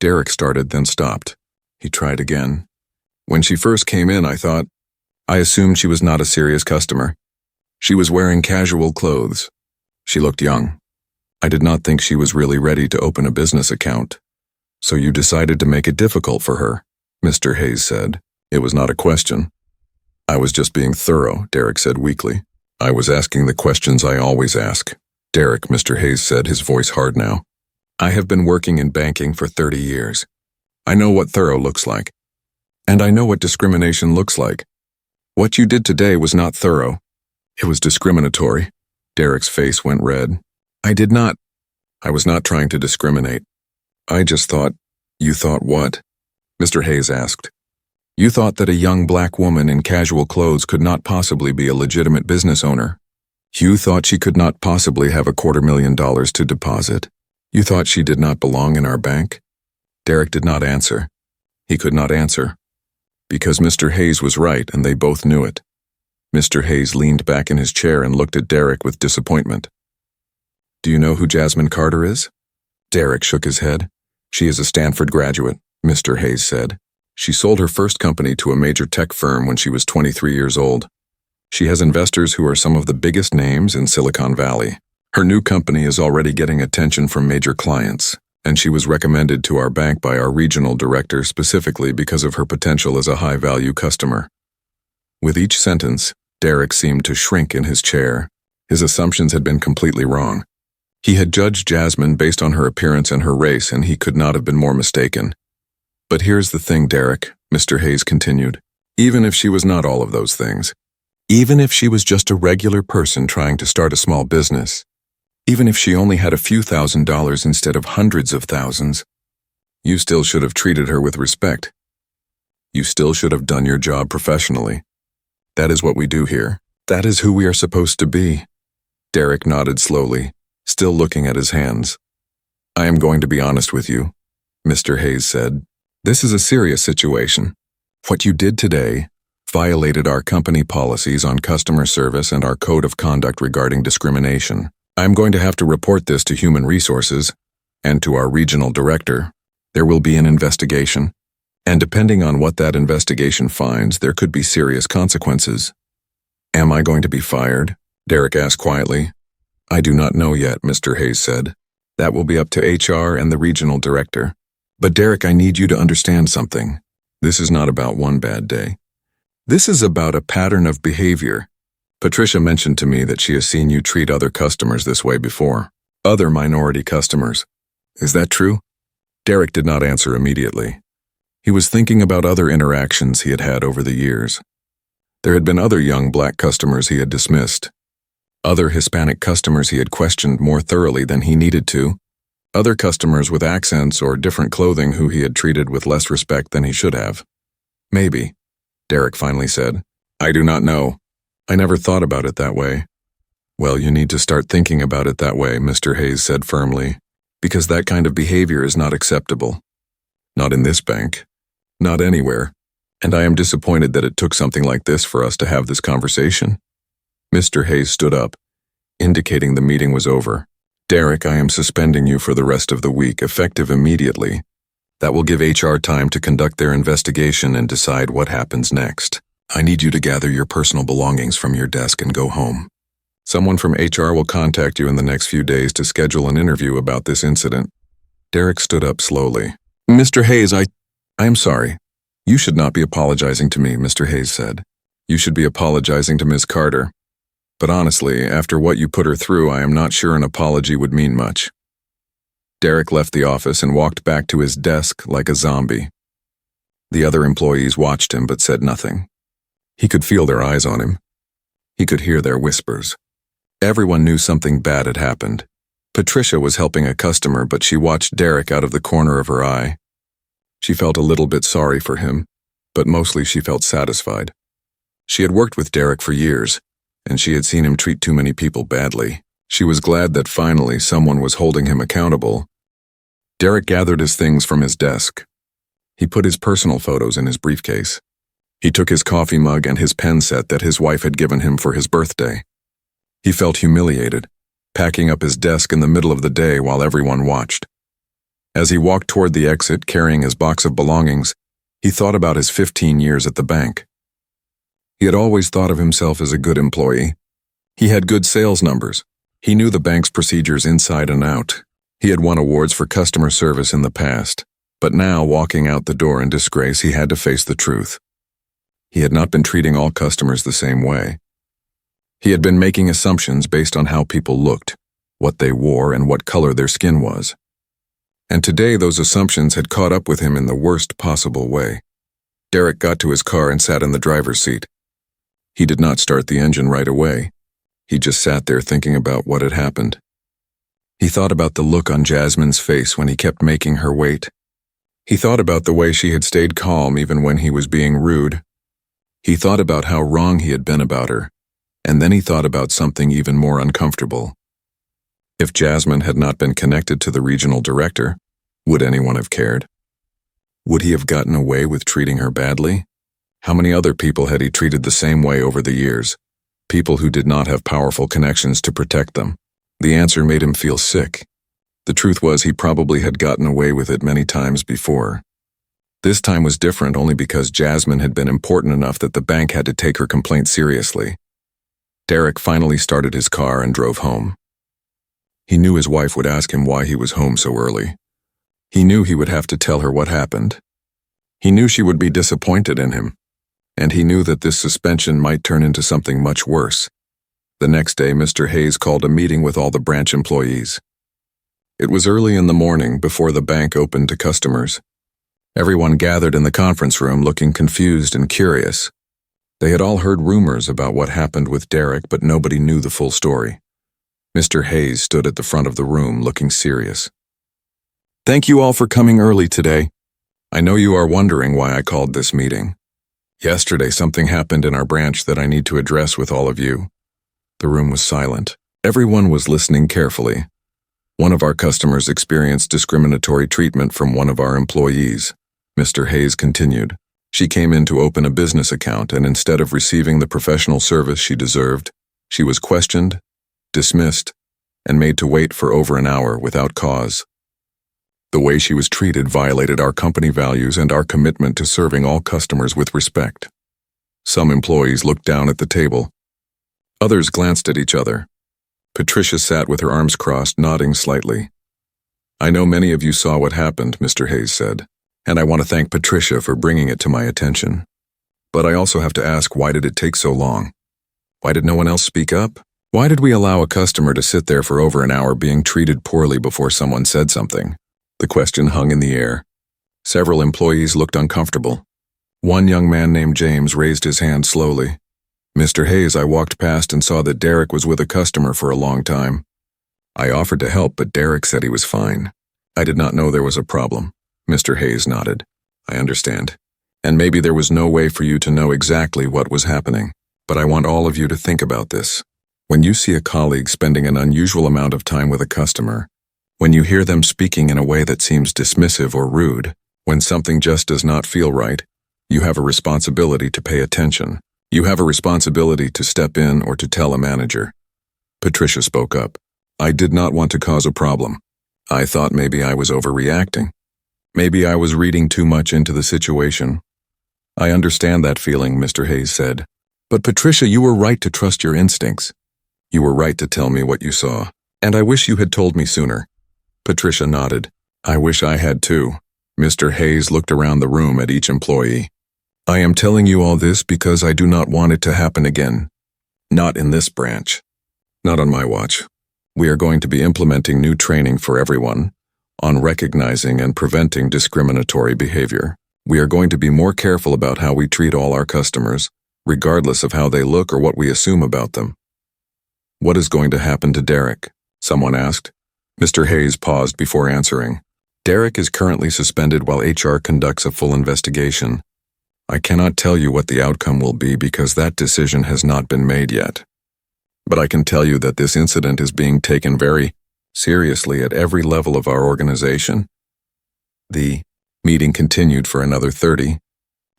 Derek started, then stopped. He tried again. When she first came in, I assumed she was not a serious customer. She was wearing casual clothes. She looked young. I did not think she was really ready to open a business account. So you decided to make it difficult for her, Mr. Hayes said. It was not a question. I was just being thorough, Derek said weakly. I was asking the questions I always ask. Derek, Mr. Hayes said, his voice hard now. I have been working in banking for 30 years. I know what thorough looks like. And I know what discrimination looks like. What you did today was not thorough. It was discriminatory. Derek's face went red. I was not trying to discriminate. I just thought. You thought what? Mr. Hayes asked. You thought that a young black woman in casual clothes could not possibly be a legitimate business owner. You thought she could not possibly have $250,000 to deposit. You thought she did not belong in our bank? Derek did not answer. He could not answer. Because Mr. Hayes was right, and they both knew it. Mr. Hayes leaned back in his chair and looked at Derek with disappointment. Do you know who Jasmine Carter is? Derek shook his head. She is a Stanford graduate, Mr. Hayes said. She sold her first company to a major tech firm when she was 23 years old. She has investors who are some of the biggest names in Silicon Valley. Her new company is already getting attention from major clients, and she was recommended to our bank by our regional director specifically because of her potential as a high-value customer. With each sentence, Derek seemed to shrink in his chair. His assumptions had been completely wrong. He had judged Jasmine based on her appearance and her race, and he could not have been more mistaken. But here's the thing, Derek, Mr. Hayes continued. Even if she was not all of those things, even if she was just a regular person trying to start a small business, even if she only had a few $1,000s instead of hundreds of thousands, you still should have treated her with respect. You still should have done your job professionally. That is what we do here. That is who we are supposed to be. Derek nodded slowly, still looking at his hands. I am going to be honest with you, Mr. Hayes said. This is a serious situation. What you did today violated our company policies on customer service and our code of conduct regarding discrimination. I am going to have to report this to Human Resources and to our regional director. There will be an investigation, and depending on what that investigation finds, there could be serious consequences. Am I going to be fired? Derek asked quietly. I do not know yet, Mr. Hayes said. That will be up to HR and the regional director. But Derek, I need you to understand something. This is not about one bad day. This is about a pattern of behavior. Patricia mentioned to me that she has seen you treat other customers this way before. Other minority customers. Is that true? Derek did not answer immediately. He was thinking about other interactions he had had over the years. There had been other young black customers he had dismissed. Other Hispanic customers he had questioned more thoroughly than he needed to. Other customers with accents or different clothing who he had treated with less respect than he should have. Maybe, Derek finally said. I do not know. I never thought about it that way. Well, you need to start thinking about it that way, Mr. Hayes said firmly, because that kind of behavior is not acceptable. Not in this bank. Not anywhere. And I am disappointed that it took something like this for us to have this conversation. Mr. Hayes stood up, indicating the meeting was over. Derek, I am suspending you for the rest of the week, effective immediately. That will give HR time to conduct their investigation and decide what happens next. I need you to gather your personal belongings from your desk and go home. Someone from HR will contact you in the next few days to schedule an interview about this incident. Derek stood up slowly. Mr. Hayes, I am sorry. You should not be apologizing to me, Mr. Hayes said. You should be apologizing to Ms. Carter. But honestly, after what you put her through, I am not sure an apology would mean much. Derek left the office and walked back to his desk like a zombie. The other employees watched him but said nothing. He could feel their eyes on him. He could hear their whispers. Everyone knew something bad had happened. Patricia was helping a customer, but she watched Derek out of the corner of her eye. She felt a little bit sorry for him, but mostly she felt satisfied. She had worked with Derek for years, and she had seen him treat too many people badly. She was glad that finally someone was holding him accountable. Derek gathered his things from his desk. He put his personal photos in his briefcase. He took his coffee mug and his pen set that his wife had given him for his birthday. He felt humiliated, packing up his desk in the middle of the day while everyone watched. As he walked toward the exit carrying his box of belongings, he thought about his 15 years at the bank. He had always thought of himself as a good employee. He had good sales numbers. He knew the bank's procedures inside and out. He had won awards for customer service in the past, but now, walking out the door in disgrace, he had to face the truth. He had not been treating all customers the same way. He had been making assumptions based on how people looked, what they wore, and what color their skin was. And today those assumptions had caught up with him in the worst possible way. Derek got to his car and sat in the driver's seat. He did not start the engine right away. He just sat there thinking about what had happened. He thought about the look on Jasmine's face when he kept making her wait. He thought about the way she had stayed calm even when he was being rude. He thought about how wrong he had been about her, and then he thought about something even more uncomfortable. If Jasmine had not been connected to the regional director, would anyone have cared? Would he have gotten away with treating her badly? How many other people had he treated the same way over the years? People who did not have powerful connections to protect them. The answer made him feel sick. The truth was he probably had gotten away with it many times before. This time was different only because Jasmine had been important enough that the bank had to take her complaint seriously. Derek finally started his car and drove home. He knew his wife would ask him why he was home so early. He knew he would have to tell her what happened. He knew she would be disappointed in him. And he knew that this suspension might turn into something much worse. The next day, Mr. Hayes called a meeting with all the branch employees. It was early in the morning before the bank opened to customers. Everyone gathered in the conference room looking confused and curious. They had all heard rumors about what happened with Derek, but nobody knew the full story. Mr. Hayes stood at the front of the room looking serious. "Thank you all for coming early today. I know you are wondering why I called this meeting. Yesterday something happened in our branch that I need to address with all of you." The room was silent. Everyone was listening carefully. One of our customers experienced discriminatory treatment from one of our employees. Mr. Hayes continued. She came in to open a business account, and instead of receiving the professional service she deserved, she was questioned, dismissed, and made to wait for over an hour without cause. The way she was treated violated our company values and our commitment to serving all customers with respect. Some employees looked down at the table. Others glanced at each other. Patricia sat with her arms crossed, nodding slightly. "I know many of you saw what happened," Mr. Hayes said, "and I want to thank Patricia for bringing it to my attention. But I also have to ask, why did it take so long? Why did no one else speak up? Why did we allow a customer to sit there for over an hour being treated poorly before someone said something?" The question hung in the air. Several employees looked uncomfortable. One young man named James raised his hand slowly. "Mr. Hayes, I walked past and saw that Derek was with a customer for a long time. I offered to help, but Derek said he was fine. I did not know there was a problem." Mr. Hayes nodded. "I understand. And maybe there was no way for you to know exactly what was happening. But I want all of you to think about this. When you see a colleague spending an unusual amount of time with a customer, when you hear them speaking in a way that seems dismissive or rude, when something just does not feel right, you have a responsibility to pay attention. You have a responsibility to step in or to tell a manager." Patricia spoke up. "I did not want to cause a problem. I thought maybe I was overreacting. Maybe I was reading too much into the situation." "I understand that feeling," Mr. Hayes said. "But Patricia, you were right to trust your instincts. You were right to tell me what you saw. And I wish you had told me sooner." Patricia nodded. "I wish I had too." Mr. Hayes looked around the room at each employee. "I am telling you all this because I do not want it to happen again. Not in this branch. Not on my watch. We are going to be implementing new training for everyone on recognizing and preventing discriminatory behavior. We are going to be more careful about how we treat all our customers, regardless of how they look or what we assume about them." "What is going to happen to Derek?" someone asked. Mr. Hayes paused before answering. "Derek is currently suspended while HR conducts a full investigation. I cannot tell you what the outcome will be because that decision has not been made yet. But I can tell you that this incident is being taken very seriously at every level of our organization." The meeting continued for another 30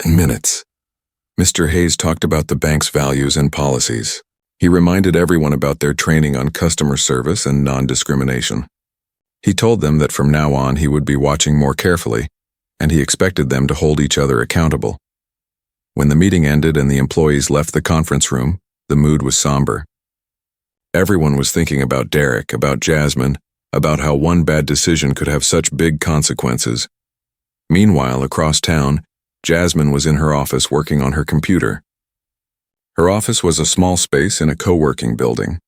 minutes. Mr. Hayes talked about the bank's values and policies. He reminded everyone about their training on customer service and non-discrimination. He told them that from now on he would be watching more carefully, and he expected them to hold each other accountable. When the meeting ended and the employees left the conference room, the mood was somber. Everyone was thinking about Derek, about Jasmine, about how one bad decision could have such big consequences. Meanwhile, across town, Jasmine was in her office working on her computer. Her office was a small space in a co-working building,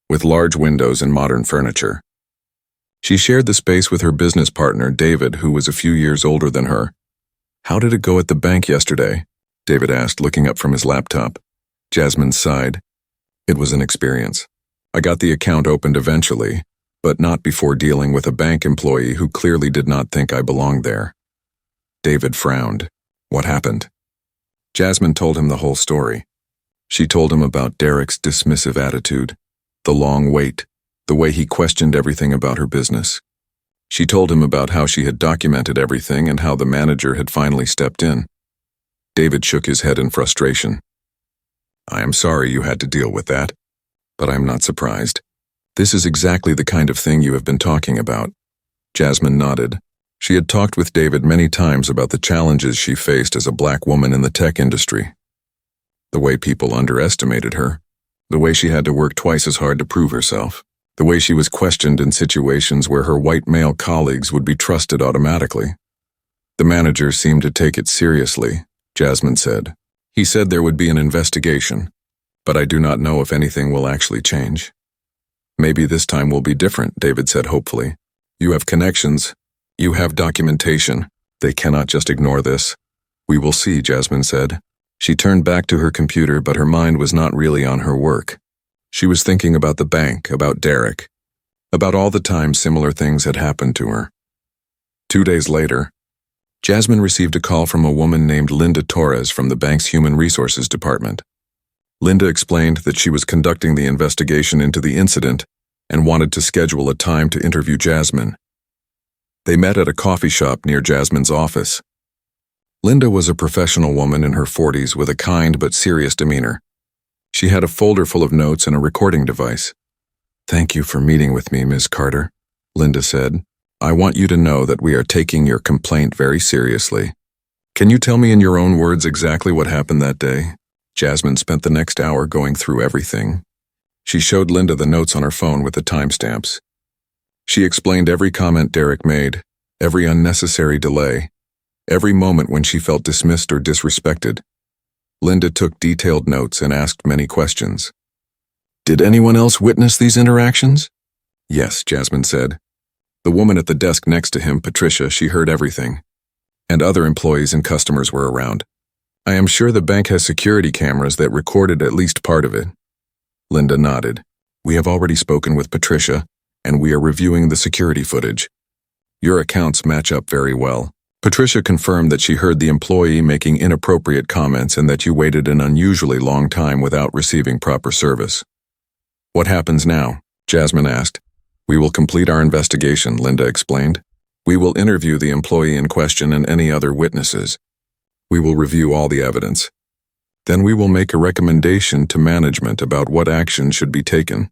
with large windows and modern furniture. She shared the space with her business partner, David, who was a few years older than her. "How did it go at the bank yesterday?" David asked, looking up from his laptop. Jasmine sighed. "It was an experience. I got the account opened eventually, but not before dealing with a bank employee who clearly did not think I belonged there." David frowned. "What happened?" Jasmine told him the whole story. She told him about Derek's dismissive attitude, the long wait, the way he questioned everything about her business. She told him about how she had documented everything and how the manager had finally stepped in. David shook his head in frustration. "I am sorry you had to deal with that, but I'm not surprised. This is exactly the kind of thing you have been talking about." Jasmine nodded. She had talked with David many times about the challenges she faced as a black woman in the tech industry. The way people underestimated her, the way she had to work twice as hard to prove herself, the way she was questioned in situations where her white male colleagues would be trusted automatically. The manager seemed to take it seriously, Jasmine said. He said there would be an investigation, but I do not know if anything will actually change. Maybe this time will be different, David said hopefully. You have connections. You have documentation. They cannot just ignore this. We will see, Jasmine said. She turned back to her computer, but her mind was not really on her work. She was thinking about the bank, about Derek, about all the times similar things had happened to her. 2 days later, Jasmine received a call from a woman named Linda Torres from the bank's Human Resources Department. Linda explained that she was conducting the investigation into the incident and wanted to schedule a time to interview Jasmine. They met at a coffee shop near Jasmine's office. Linda was a professional woman in her 40s with a kind but serious demeanor. She had a folder full of notes and a recording device. "Thank you for meeting with me, Ms. Carter," Linda said. "I want you to know that we are taking your complaint very seriously. Can you tell me in your own words exactly what happened that day?" Jasmine spent the next hour going through everything. She showed Linda the notes on her phone with the timestamps. She explained every comment Derek made, every unnecessary delay, every moment when she felt dismissed or disrespected. Linda took detailed notes and asked many questions. "Did anyone else witness these interactions?" "Yes," Jasmine said. The woman at the desk next to him, Patricia, she heard everything. And other employees and customers were around. "I am sure the bank has security cameras that recorded at least part of it." Linda nodded. "We have already spoken with Patricia, and we are reviewing the security footage. Your accounts match up very well." Patricia confirmed that she heard the employee making inappropriate comments and that you waited an unusually long time without receiving proper service. "What happens now?" Jasmine asked. "We will complete our investigation," Linda explained. "We will interview the employee in question and any other witnesses. We will review all the evidence. Then we will make a recommendation to management about what action should be taken."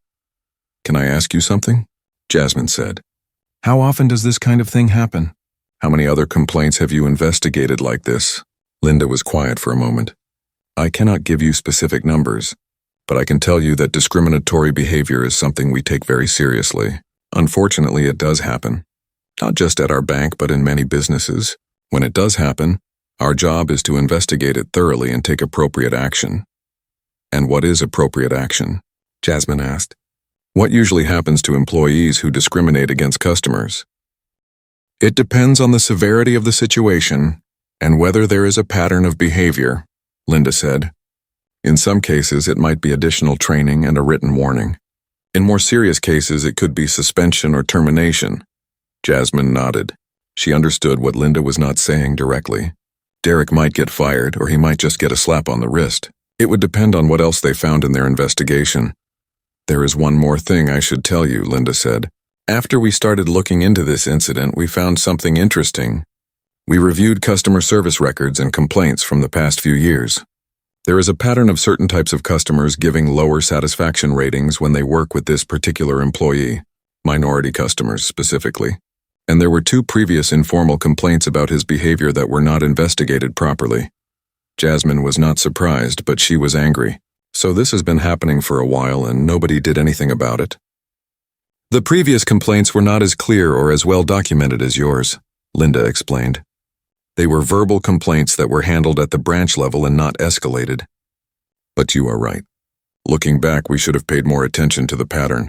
"Can I ask you something?" Jasmine said. "How often does this kind of thing happen? How many other complaints have you investigated like this?" Linda was quiet for a moment. "I cannot give you specific numbers, but I can tell you that discriminatory behavior is something we take very seriously. Unfortunately, it does happen. Not just at our bank, but in many businesses. When it does happen, our job is to investigate it thoroughly and take appropriate action." "And what is appropriate action?" Jasmine asked. "What usually happens to employees who discriminate against customers?" "It depends on the severity of the situation and whether there is a pattern of behavior," Linda said. "In some cases, it might be additional training and a written warning. In more serious cases, it could be suspension or termination." Jasmine nodded. She understood what Linda was not saying directly. Derek might get fired, or he might just get a slap on the wrist. It would depend on what else they found in their investigation. "There is one more thing I should tell you," Linda said. "After we started looking into this incident, we found something interesting. We reviewed customer service records and complaints from the past few years. There is a pattern of certain types of customers giving lower satisfaction ratings when they work with this particular employee, minority customers specifically. And there were 2 previous informal complaints about his behavior that were not investigated properly." Jasmine was not surprised, but she was angry. "So this has been happening for a while and nobody did anything about it?" "The previous complaints were not as clear or as well documented as yours," Linda explained. "They were verbal complaints that were handled at the branch level and not escalated." "But you are right. Looking back, we should have paid more attention to the pattern.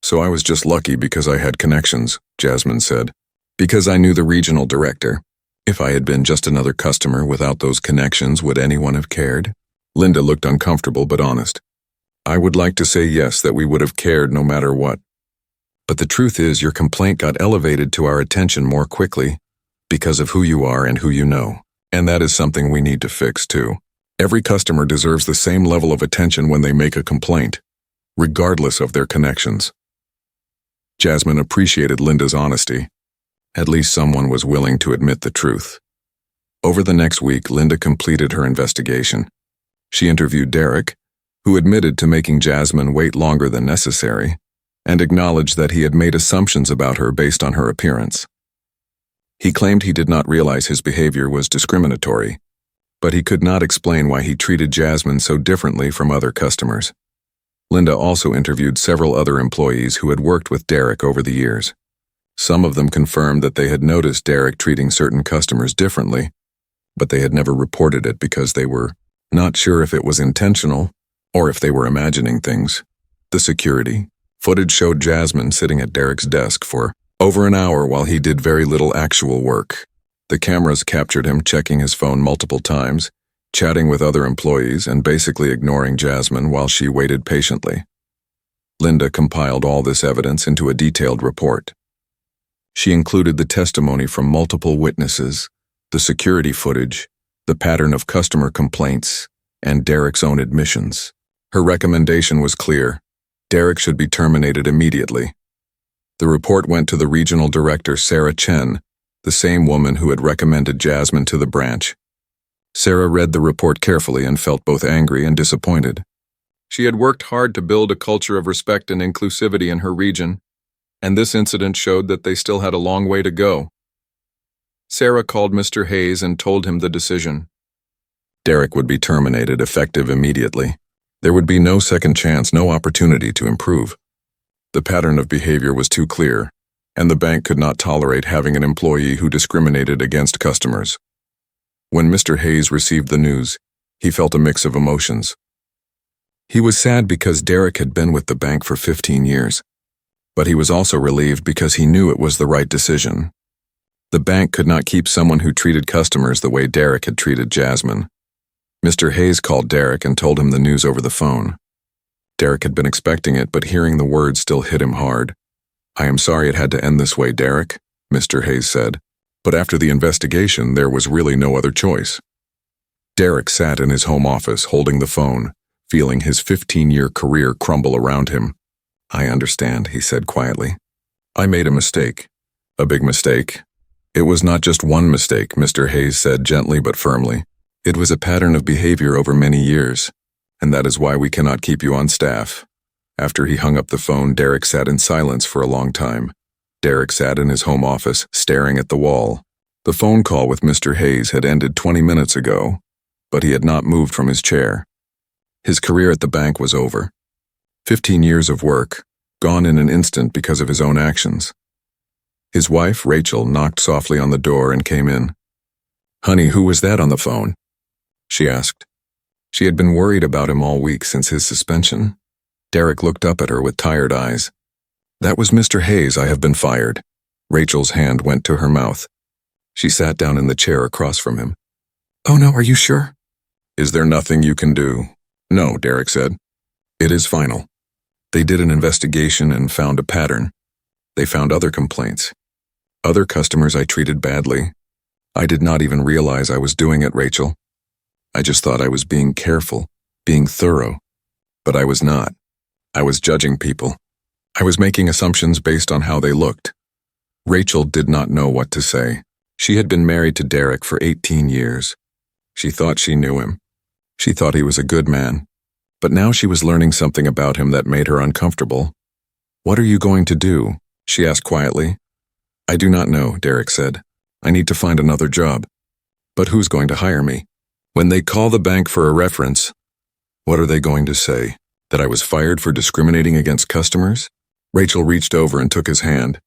So I was just lucky because I had connections," Jasmine said. "Because I knew the regional director. If I had been just another customer without those connections, would anyone have cared?" Linda looked uncomfortable but honest. "I would like to say yes, that we would have cared no matter what. But the truth is your complaint got elevated to our attention more quickly because of who you are and who you know. And that is something we need to fix too. Every customer deserves the same level of attention when they make a complaint, regardless of their connections." Jasmine appreciated Linda's honesty. At least someone was willing to admit the truth. Over the next week, Linda completed her investigation. She interviewed Derek, who admitted to making Jasmine wait longer than necessary, and acknowledged that he had made assumptions about her based on her appearance. He claimed he did not realize his behavior was discriminatory, but he could not explain why he treated Jasmine so differently from other customers. Linda also interviewed several other employees who had worked with Derek over the years. Some of them confirmed that they had noticed Derek treating certain customers differently, but they had never reported it because they were not sure if it was intentional or if they were imagining things. The security footage showed Jasmine sitting at Derek's desk for over an hour while he did very little actual work. The cameras captured him checking his phone multiple times, chatting with other employees, and basically ignoring Jasmine while she waited patiently. Linda compiled all this evidence into a detailed report. She included the testimony from multiple witnesses, the security footage, the pattern of customer complaints, and Derek's own admissions. Her recommendation was clear. Derek should be terminated immediately. The report went to the regional director, Sarah Chen, the same woman who had recommended Jasmine to the branch. Sarah read the report carefully and felt both angry and disappointed. She had worked hard to build a culture of respect and inclusivity in her region, and this incident showed that they still had a long way to go. Sarah called Mr. Hayes and told him the decision. Derek would be terminated effective immediately. There would be no second chance, no opportunity to improve. The pattern of behavior was too clear, and the bank could not tolerate having an employee who discriminated against customers. When Mr. Hayes received the news, he felt a mix of emotions. He was sad because Derek had been with the bank for 15 years, but he was also relieved because he knew it was the right decision. The bank could not keep someone who treated customers the way Derek had treated Jasmine. Mr. Hayes called Derek and told him the news over the phone. Derek had been expecting it, but hearing the words still hit him hard. "I am sorry it had to end this way, Derek," Mr. Hayes said. But after the investigation, there was really no other choice. Derek sat in his home office holding the phone, feeling his 15-year career crumble around him. "I understand," he said quietly. "I made a mistake. A big mistake." "It was not just one mistake," Mr. Hayes said gently but firmly. "It was a pattern of behavior over many years, and that is why we cannot keep you on staff." After he hung up the phone, Derek sat in silence for a long time. Derek sat in his home office, staring at the wall. The phone call with Mr. Hayes had ended 20 minutes ago, but he had not moved from his chair. His career at the bank was over. 15 years of work, gone in an instant because of his own actions. His wife, Rachel, knocked softly on the door and came in. "Honey, who was that on the phone?" she asked. She had been worried about him all week since his suspension. Derek looked up at her with tired eyes. "That was Mr. Hayes. I have been fired." Rachel's hand went to her mouth. She sat down in the chair across from him. "Oh no, are you sure?" "Is there nothing you can do?" "No," Derek said. "It is final. They did an investigation and found a pattern. They found other complaints. Other customers I treated badly. I did not even realize I was doing it, Rachel. I just thought I was being careful, being thorough. But I was not. I was judging people. I was making assumptions based on how they looked." Rachel did not know what to say. She had been married to Derek for 18 years. She thought she knew him. She thought he was a good man. But now she was learning something about him that made her uncomfortable. "What are you going to do?" she asked quietly. "I do not know," Derek said. "I need to find another job." "But who's going to hire me? When they call the bank for a reference, what are they going to say? That I was fired for discriminating against customers?" Rachel reached over and took his hand.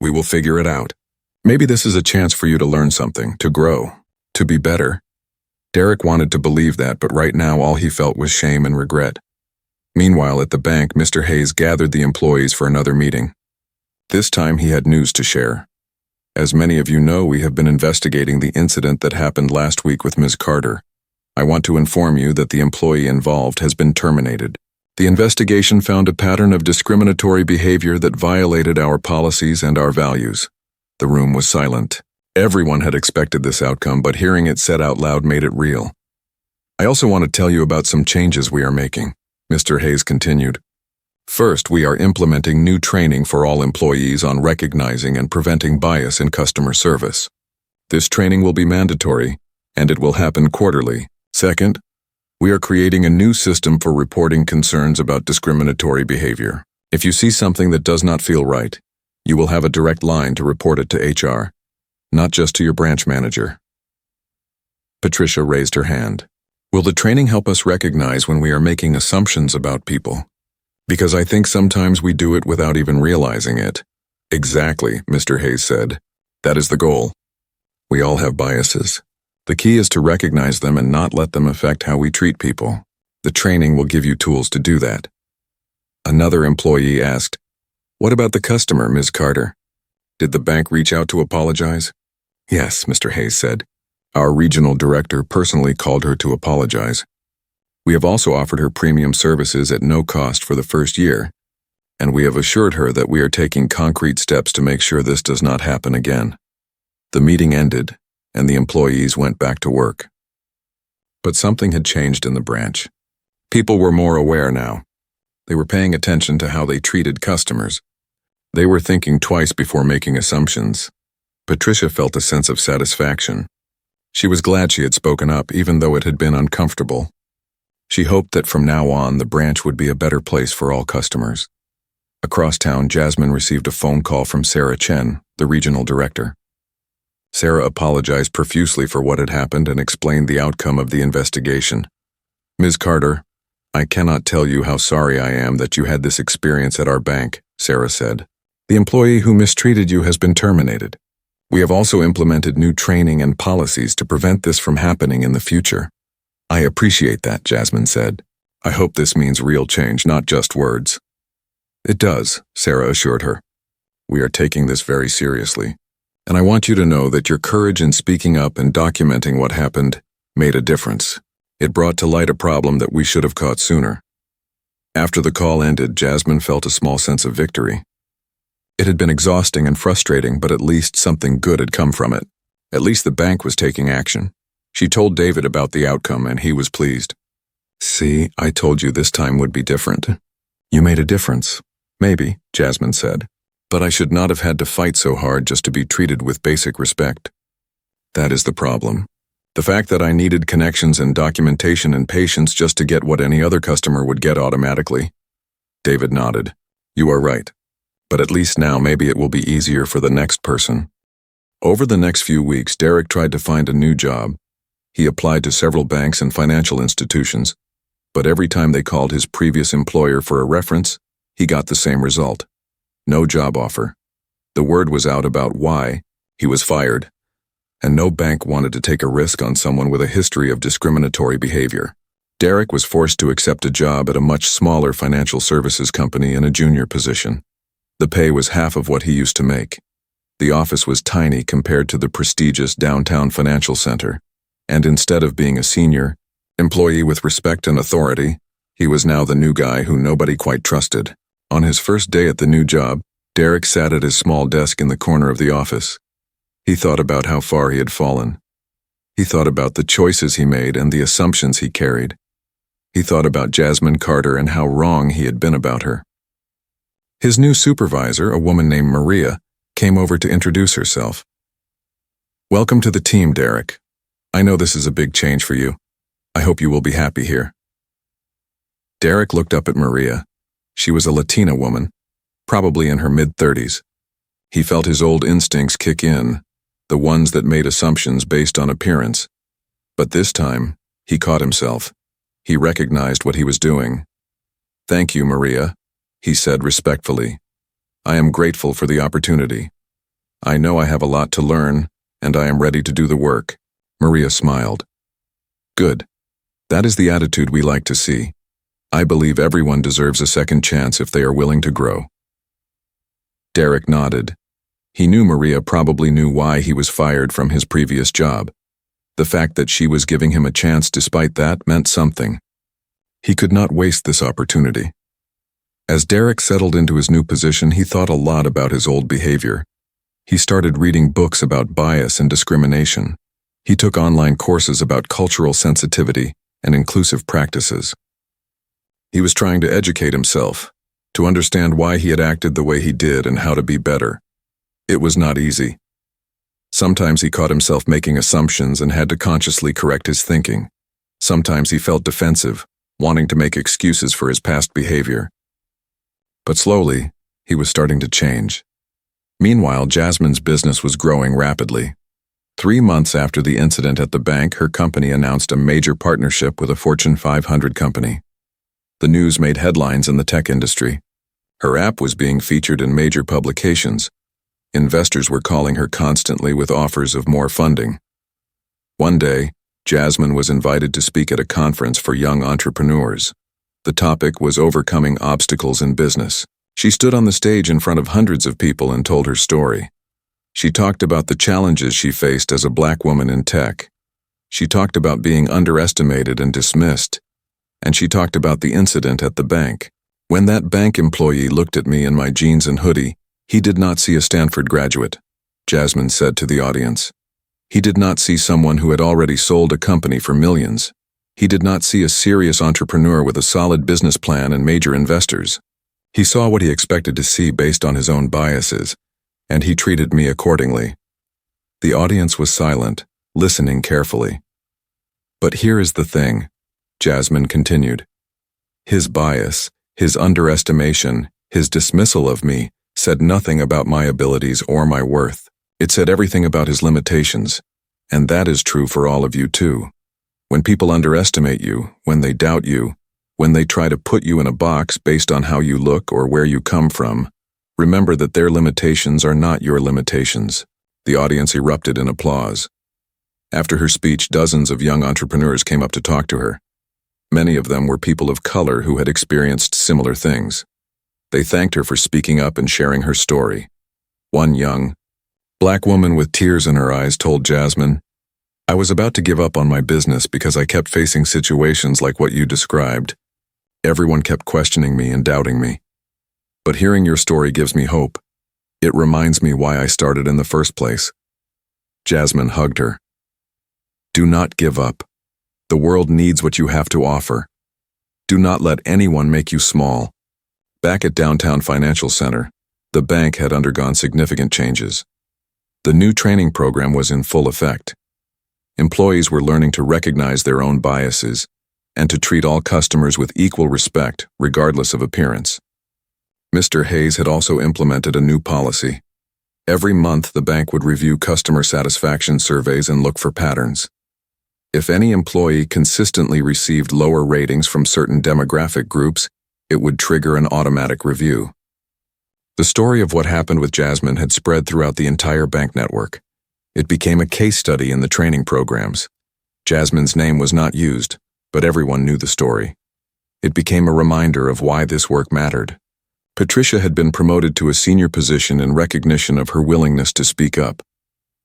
"We will figure it out. Maybe this is a chance for you to learn something, to grow, to be better." Derek wanted to believe that, but right now all he felt was shame and regret. Meanwhile, at the bank, Mr. Hayes gathered the employees for another meeting. This time he had news to share. "As many of you know, we have been investigating the incident that happened last week with Ms. Carter. I want to inform you that the employee involved has been terminated. The investigation found a pattern of discriminatory behavior that violated our policies and our values." The room was silent. Everyone had expected this outcome, but hearing it said out loud made it real. "I also want to tell you about some changes we are making," Mr. Hayes continued. "First, we are implementing new training for all employees on recognizing and preventing bias in customer service. This training will be mandatory, and it will happen quarterly. Second, we are creating a new system for reporting concerns about discriminatory behavior. If you see something that does not feel right, you will have a direct line to report it to HR. not just to your branch manager. Patricia raised her hand. Will the training help us recognize when we are making assumptions about people? Because I think sometimes we do it without even realizing it. Exactly, Mr. Hayes said. That is the goal. We all have biases. The key is to recognize them and not let them affect how we treat people. The training will give you tools to do that. Another employee asked, What about the customer, Ms. Carter? Did the bank reach out to apologize? Yes, Mr. Hayes said. Our regional director personally called her to apologize. We have also offered her premium services at no cost for the first year, and we have assured her that we are taking concrete steps to make sure this does not happen again. The meeting ended, and the employees went back to work. But something had changed in the branch. People were more aware now. They were paying attention to how they treated customers. They were thinking twice before making assumptions. Patricia felt a sense of satisfaction. She was glad she had spoken up, even though it had been uncomfortable. She hoped that from now on the branch would be a better place for all customers. Across town, Jasmine received a phone call from Sarah Chen, the regional director. Sarah apologized profusely for what had happened and explained the outcome of the investigation. Ms. Carter, I cannot tell you how sorry I am that you had this experience at our bank, Sarah said. The employee who mistreated you has been terminated. We have also implemented new training and policies to prevent this from happening in the future. I appreciate that, Jasmine said. I hope this means real change, not just words. It does, Sarah assured her. We are taking this very seriously, and I want you to know that your courage in speaking up and documenting what happened made a difference. It brought to light a problem that we should have caught sooner. After the call ended, Jasmine felt a small sense of victory. It had been exhausting and frustrating, but at least something good had come from it. At least the bank was taking action. She told David about the outcome, and he was pleased. See, I told you this time would be different. You made a difference. Maybe, Jasmine said. But I should not have had to fight so hard just to be treated with basic respect. That is the problem. The fact that I needed connections and documentation and patience just to get what any other customer would get automatically. David nodded. You are right. But at least now maybe it will be easier for the next person. Over the next few weeks, Derek tried to find a new job. He applied to several banks and financial institutions, but every time they called his previous employer for a reference, he got the same result. No job offer. The word was out about why he was fired, and no bank wanted to take a risk on someone with a history of discriminatory behavior. Derek was forced to accept a job at a much smaller financial services company in a junior position. The pay was half of what he used to make. The office was tiny compared to the prestigious downtown financial center, and instead of being a senior employee with respect and authority, he was now the new guy who nobody quite trusted. On his first day at the new job, Derek sat at his small desk in the corner of the office. He thought about how far he had fallen. He thought about the choices he made and the assumptions he carried. He thought about Jasmine Carter and how wrong he had been about her. His new supervisor, a woman named Maria, came over to introduce herself. Welcome to the team, Derek. I know this is a big change for you. I hope you will be happy here. Derek looked up at Maria. She was a Latina woman, probably in her mid-30s. He felt his old instincts kick in, the ones that made assumptions based on appearance. But this time, he caught himself. He recognized what he was doing. Thank you, Maria, he said respectfully. I am grateful for the opportunity. I know I have a lot to learn, and I am ready to do the work. Maria smiled. Good. That is the attitude we like to see. I believe everyone deserves a second chance if they are willing to grow. Derek nodded. He knew Maria probably knew why he was fired from his previous job. The fact that she was giving him a chance despite that meant something. He could not waste this opportunity. As Derek settled into his new position, he thought a lot about his old behavior. He started reading books about bias and discrimination. He took online courses about cultural sensitivity and inclusive practices. He was trying to educate himself, to understand why he had acted the way he did and how to be better. It was not easy. Sometimes he caught himself making assumptions and had to consciously correct his thinking. Sometimes he felt defensive, wanting to make excuses for his past behavior. But slowly, he was starting to change. Meanwhile, Jasmine's business was growing rapidly. 3 months after the incident at the bank, her company announced a major partnership with a Fortune 500 company. The news made headlines in the tech industry. Her app was being featured in major publications. Investors were calling her constantly with offers of more funding. One day, Jasmine was invited to speak at a conference for young entrepreneurs. The topic was overcoming obstacles in business. She stood on the stage in front of hundreds of people and told her story. She talked about the challenges she faced as a Black woman in tech. She talked about being underestimated and dismissed. And she talked about the incident at the bank. When that bank employee looked at me in my jeans and hoodie, he did not see a Stanford graduate, Jasmine said to the audience. He did not see someone who had already sold a company for millions. He did not see a serious entrepreneur with a solid business plan and major investors. He saw what he expected to see based on his own biases, and he treated me accordingly. The audience was silent, listening carefully. But here is the thing, Jasmine continued. His bias, his underestimation, his dismissal of me, said nothing about my abilities or my worth. It said everything about his limitations, and that is true for all of you too. When people underestimate you, when they doubt you, when they try to put you in a box based on how you look or where you come from, remember that their limitations are not your limitations. The audience erupted in applause. After her speech, dozens of young entrepreneurs came up to talk to her. Many of them were people of color who had experienced similar things. They thanked her for speaking up and sharing her story. One young, Black woman with tears in her eyes told Jasmine, "I was about to give up on my business because I kept facing situations like what you described. Everyone kept questioning me and doubting me. But hearing your story gives me hope. It reminds me why I started in the first place." Jasmine hugged her. Do not give up. The world needs what you have to offer. Do not let anyone make you small. Back at Downtown Financial Center, the bank had undergone significant changes. The new training program was in full effect. Employees were learning to recognize their own biases and to treat all customers with equal respect, regardless of appearance. Mr. Hayes had also implemented a new policy. Every month, the bank would review customer satisfaction surveys and look for patterns. If any employee consistently received lower ratings from certain demographic groups, it would trigger an automatic review. The story of what happened with Jasmine had spread throughout the entire bank network. It became a case study in the training programs. Jasmine's name was not used, but everyone knew the story. It became a reminder of why this work mattered. Patricia had been promoted to a senior position in recognition of her willingness to speak up.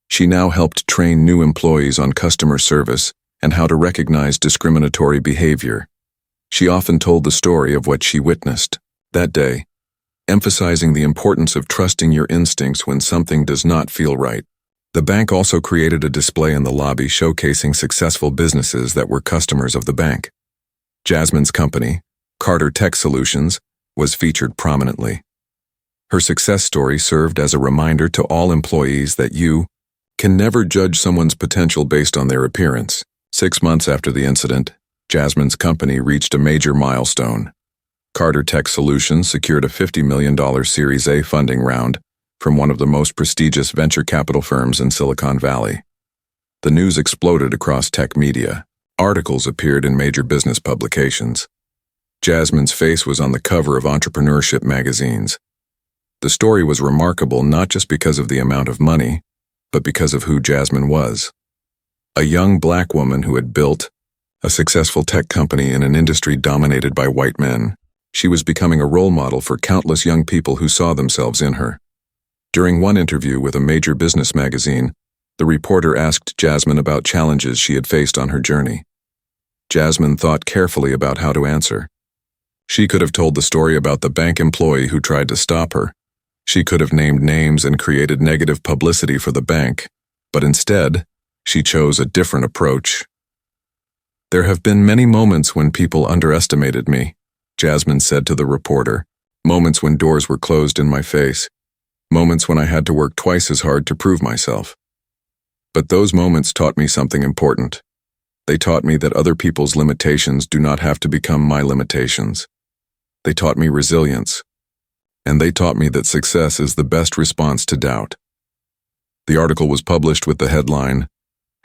She now helped train new employees on customer service and how to recognize discriminatory behavior. She often told the story of what she witnessed that day, emphasizing the importance of trusting your instincts when something does not feel right. The bank also created a display in the lobby showcasing successful businesses that were customers of the bank. Jasmine's company, Carter Tech Solutions, was featured prominently. Her success story served as a reminder to all employees that you can never judge someone's potential based on their appearance. 6 months after the incident, Jasmine's company reached a major milestone. Carter Tech Solutions secured a $50 million Series A funding round from one of the most prestigious venture capital firms in Silicon Valley. The news exploded across tech media. Articles appeared in major business publications. Jasmine's face was on the cover of entrepreneurship magazines. The story was remarkable not just because of the amount of money, but because of who Jasmine was. A young Black woman who had built a successful tech company in an industry dominated by white men. She was becoming a role model for countless young people who saw themselves in her. During one interview with a major business magazine, the reporter asked Jasmine about challenges she had faced on her journey. Jasmine thought carefully about how to answer. She could have told the story about the bank employee who tried to stop her. She could have named names and created negative publicity for the bank, but instead, she chose a different approach. There have been many moments when people underestimated me, Jasmine said to the reporter. Moments when doors were closed in my face. Moments when I had to work twice as hard to prove myself. But those moments taught me something important. They taught me that other people's limitations do not have to become my limitations. They taught me resilience. And they taught me that success is the best response to doubt. The article was published with the headline,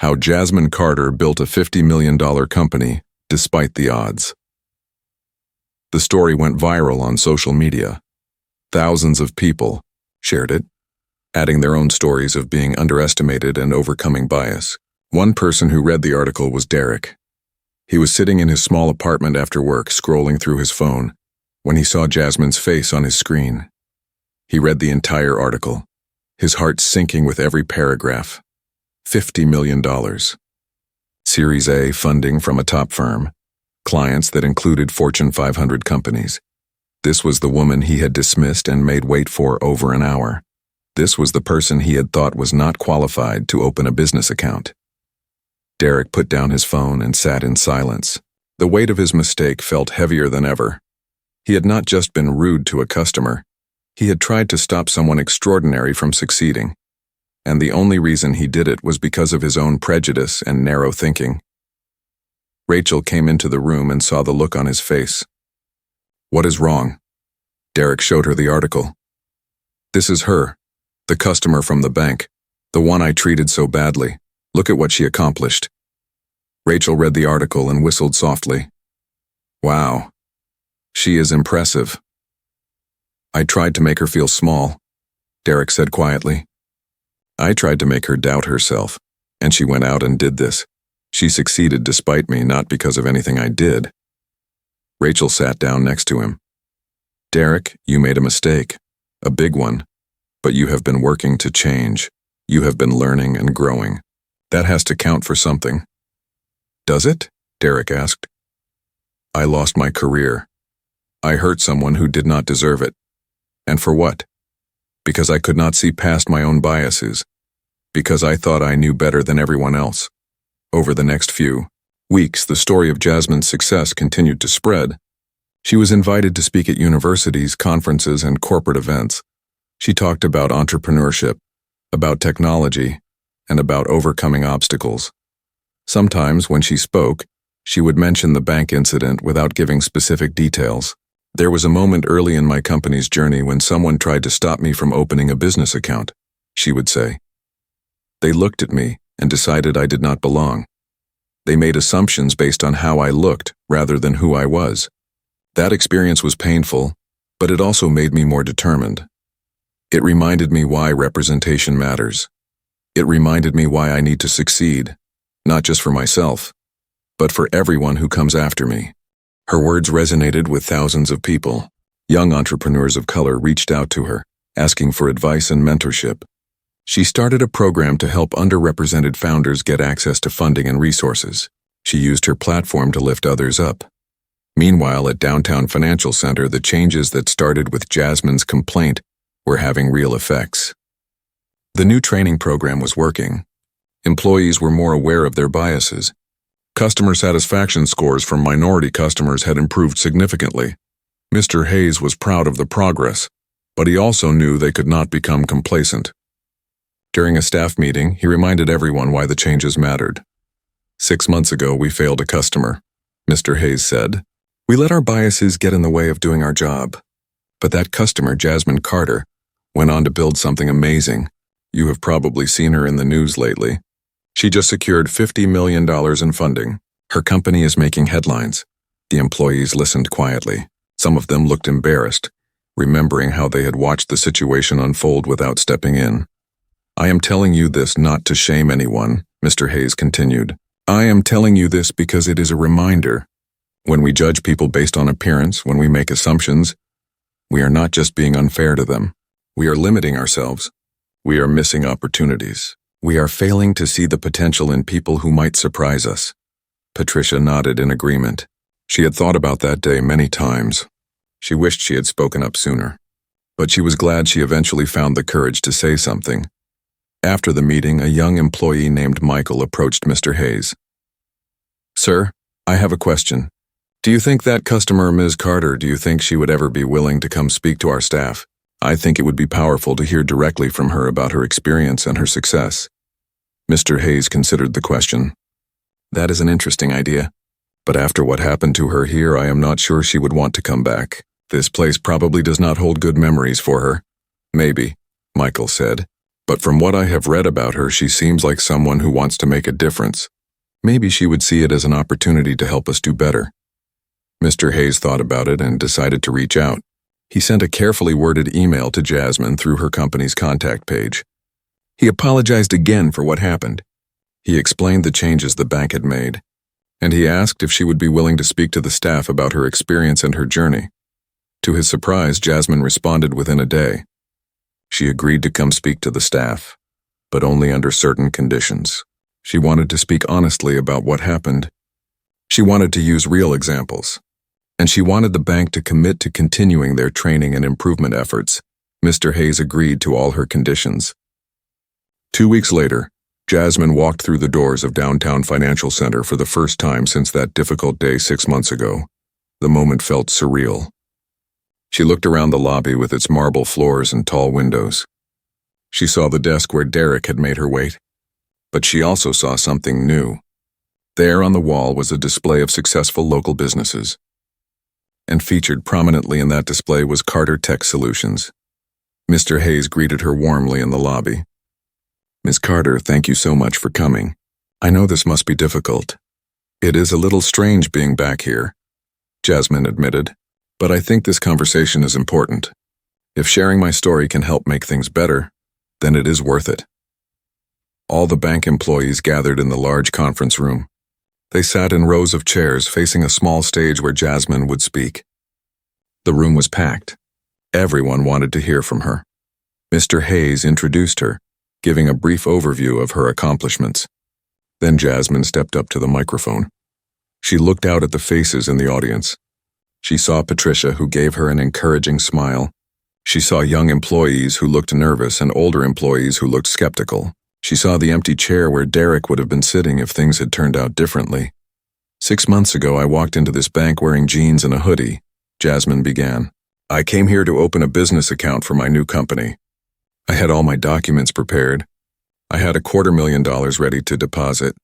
"How Jasmine Carter Built a $50 million Company Despite the Odds." The story went viral on social media. Thousands of people shared it, adding their own stories of being underestimated and overcoming bias. One person who read the article was Derek. He was sitting in his small apartment after work, scrolling through his phone, when he saw Jasmine's face on his screen. He read the entire article, his heart sinking with every paragraph. $50 million. Series A funding from a top firm. Clients that included Fortune 500 companies. This was the woman he had dismissed and made wait for over an hour. This was the person he had thought was not qualified to open a business account. Derek put down his phone and sat in silence. The weight of his mistake felt heavier than ever. He had not just been rude to a customer. He had tried to stop someone extraordinary from succeeding. And the only reason he did it was because of his own prejudice and narrow thinking. Rachel came into the room and saw the look on his face. "What is wrong?" Derek showed her the article. "This is her, the customer from the bank, the one I treated so badly. Look at what she accomplished." Rachel read the article and whistled softly. "Wow. She is impressive." "I tried to make her feel small," Derek said quietly. "I tried to make her doubt herself, and she went out and did this. She succeeded despite me, not because of anything I did." Rachel sat down next to him. "Derek, you made a mistake, a big one, but you have been working to change. You have been learning and growing. That has to count for something." "Does it?" Derek asked. "I lost my career. I hurt someone who did not deserve it. And for what? Because I could not see past my own biases. Because I thought I knew better than everyone else." Over the next few weeks, the story of Jasmine's success continued to spread. She was invited to speak at universities, conferences, and corporate events. She talked about entrepreneurship, about technology, and about overcoming obstacles. Sometimes, when she spoke, she would mention the bank incident without giving specific details. "There was a moment early in my company's journey when someone tried to stop me from opening a business account," she would say. "They looked at me and decided I did not belong. They made assumptions based on how I looked rather than who I was. That experience was painful, but it also made me more determined. It reminded me why representation matters. It reminded me why I need to succeed, not just for myself, but for everyone who comes after me." Her words resonated with thousands of people. Young entrepreneurs of color reached out to her, asking for advice and mentorship. She started a program to help underrepresented founders get access to funding and resources. She used her platform to lift others up. Meanwhile, at Downtown Financial Center, the changes that started with Jasmine's complaint were having real effects. The new training program was working. Employees were more aware of their biases. Customer satisfaction scores from minority customers had improved significantly. Mr. Hayes was proud of the progress, but he also knew they could not become complacent. During a staff meeting, he reminded everyone why the changes mattered. "6 months ago, we failed a customer," Mr. Hayes said. "We let our biases get in the way of doing our job. But that customer, Jasmine Carter, went on to build something amazing. You have probably seen her in the news lately. She just secured $50 million in funding. Her company is making headlines." The employees listened quietly. Some of them looked embarrassed, remembering how they had watched the situation unfold without stepping in. "I am telling you this not to shame anyone," Mr. Hayes continued. "I am telling you this because it is a reminder. When we judge people based on appearance, when we make assumptions, we are not just being unfair to them. We are limiting ourselves. We are missing opportunities. We are failing to see the potential in people who might surprise us." Patricia nodded in agreement. She had thought about that day many times. She wished she had spoken up sooner. But she was glad she eventually found the courage to say something. After the meeting, a young employee named Michael approached Mr. Hayes. "Sir, I have a question. Do you think that customer, Ms. Carter, do you think she would ever be willing to come speak to our staff? I think it would be powerful to hear directly from her about her experience and her success." Mr. Hayes considered the question. "That is an interesting idea. But after what happened to her here, I am not sure she would want to come back. This place probably does not hold good memories for her." "Maybe," Michael said. But from what I have read about her, she seems like someone who wants to make a difference. Maybe she would see it as an opportunity to help us do better." Mr. Hayes thought about it and decided to reach out. He sent a carefully worded email to Jasmine through her company's contact page. He apologized again for what happened. He explained the changes the bank had made, and he asked if she would be willing to speak to the staff about her experience and her journey. To his surprise, Jasmine responded within a day. She agreed to come speak to the staff, but only under certain conditions. She wanted to speak honestly about what happened. She wanted to use real examples, and she wanted the bank to commit to continuing their training and improvement efforts. Mr. Hayes agreed to all her conditions. 2 weeks later, Jasmine walked through the doors of Downtown Financial Center for the first time since that difficult day 6 months ago. The moment felt surreal. She looked around the lobby with its marble floors and tall windows. She saw the desk where Derek had made her wait, but she also saw something new. There on the wall was a display of successful local businesses, and featured prominently in that display was Carter Tech Solutions. Mr. Hayes greeted her warmly in the lobby. "Ms. Carter, thank you so much for coming. I know this must be difficult. It is a little strange being back here," Jasmine admitted, "but I think this conversation is important. If sharing my story can help make things better, then it is worth it." All the bank employees gathered in the large conference room. They sat in rows of chairs facing a small stage where Jasmine would speak. The room was packed. Everyone wanted to hear from her. Mr. Hayes introduced her, giving a brief overview of her accomplishments. Then Jasmine stepped up to the microphone. She looked out at the faces in the audience. She saw Patricia, who gave her an encouraging smile. She saw young employees who looked nervous and older employees who looked skeptical. She saw the empty chair where Derek would have been sitting if things had turned out differently. 6 months ago, I walked into this bank wearing jeans and a hoodie, Jasmine began. I came here to open a business account for my new company. I had all my documents prepared. I had $250,000 ready to deposit.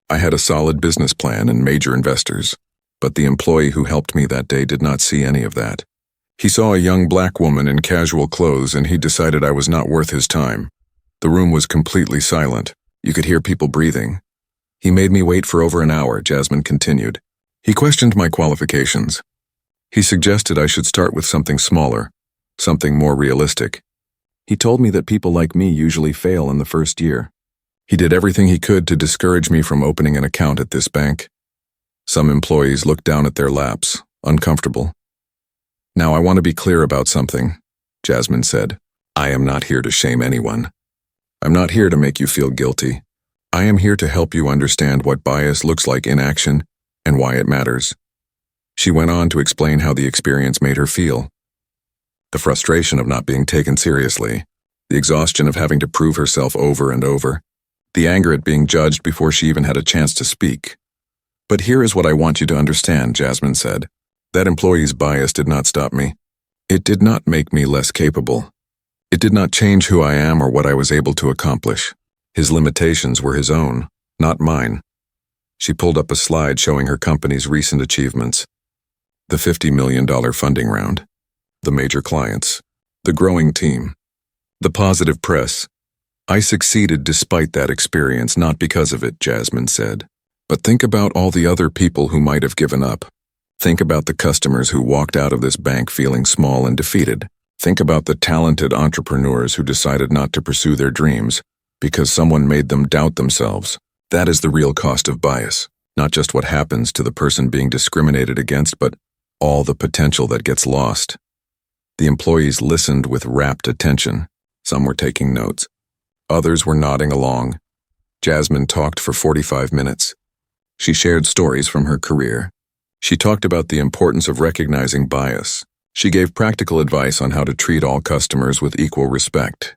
I had a solid business plan and major investors. But the employee who helped me that day did not see any of that. He saw a young black woman in casual clothes and he decided I was not worth his time. The room was completely silent. You could hear people breathing. He made me wait for over an hour, Jasmine continued. He questioned my qualifications. He suggested I should start with something smaller, something more realistic. He told me that people like me usually fail in the first year. He did everything he could to discourage me from opening an account at this bank. Some employees looked down at their laps, uncomfortable. "Now I want to be clear about something," Jasmine said. "I am not here to shame anyone. I'm not here to make you feel guilty. I am here to help you understand what bias looks like in action and why it matters." She went on to explain how the experience made her feel. The frustration of not being taken seriously, the exhaustion of having to prove herself over and over, the anger at being judged before she even had a chance to speak. "But here is what I want you to understand," Jasmine said. "That employee's bias did not stop me. It did not make me less capable. It did not change who I am or what I was able to accomplish. His limitations were his own, not mine." She pulled up a slide showing her company's recent achievements. The $50 million funding round, the major clients, the growing team, the positive press. "I succeeded despite that experience, not because of it," Jasmine said. "But think about all the other people who might have given up. Think about the customers who walked out of this bank feeling small and defeated. Think about the talented entrepreneurs who decided not to pursue their dreams because someone made them doubt themselves. That is the real cost of bias, not just what happens to the person being discriminated against, but all the potential that gets lost." The employees listened with rapt attention. Some were taking notes. Others were nodding along. Jasmine talked for 45 minutes. She shared stories from her career. She talked about the importance of recognizing bias. She gave practical advice on how to treat all customers with equal respect.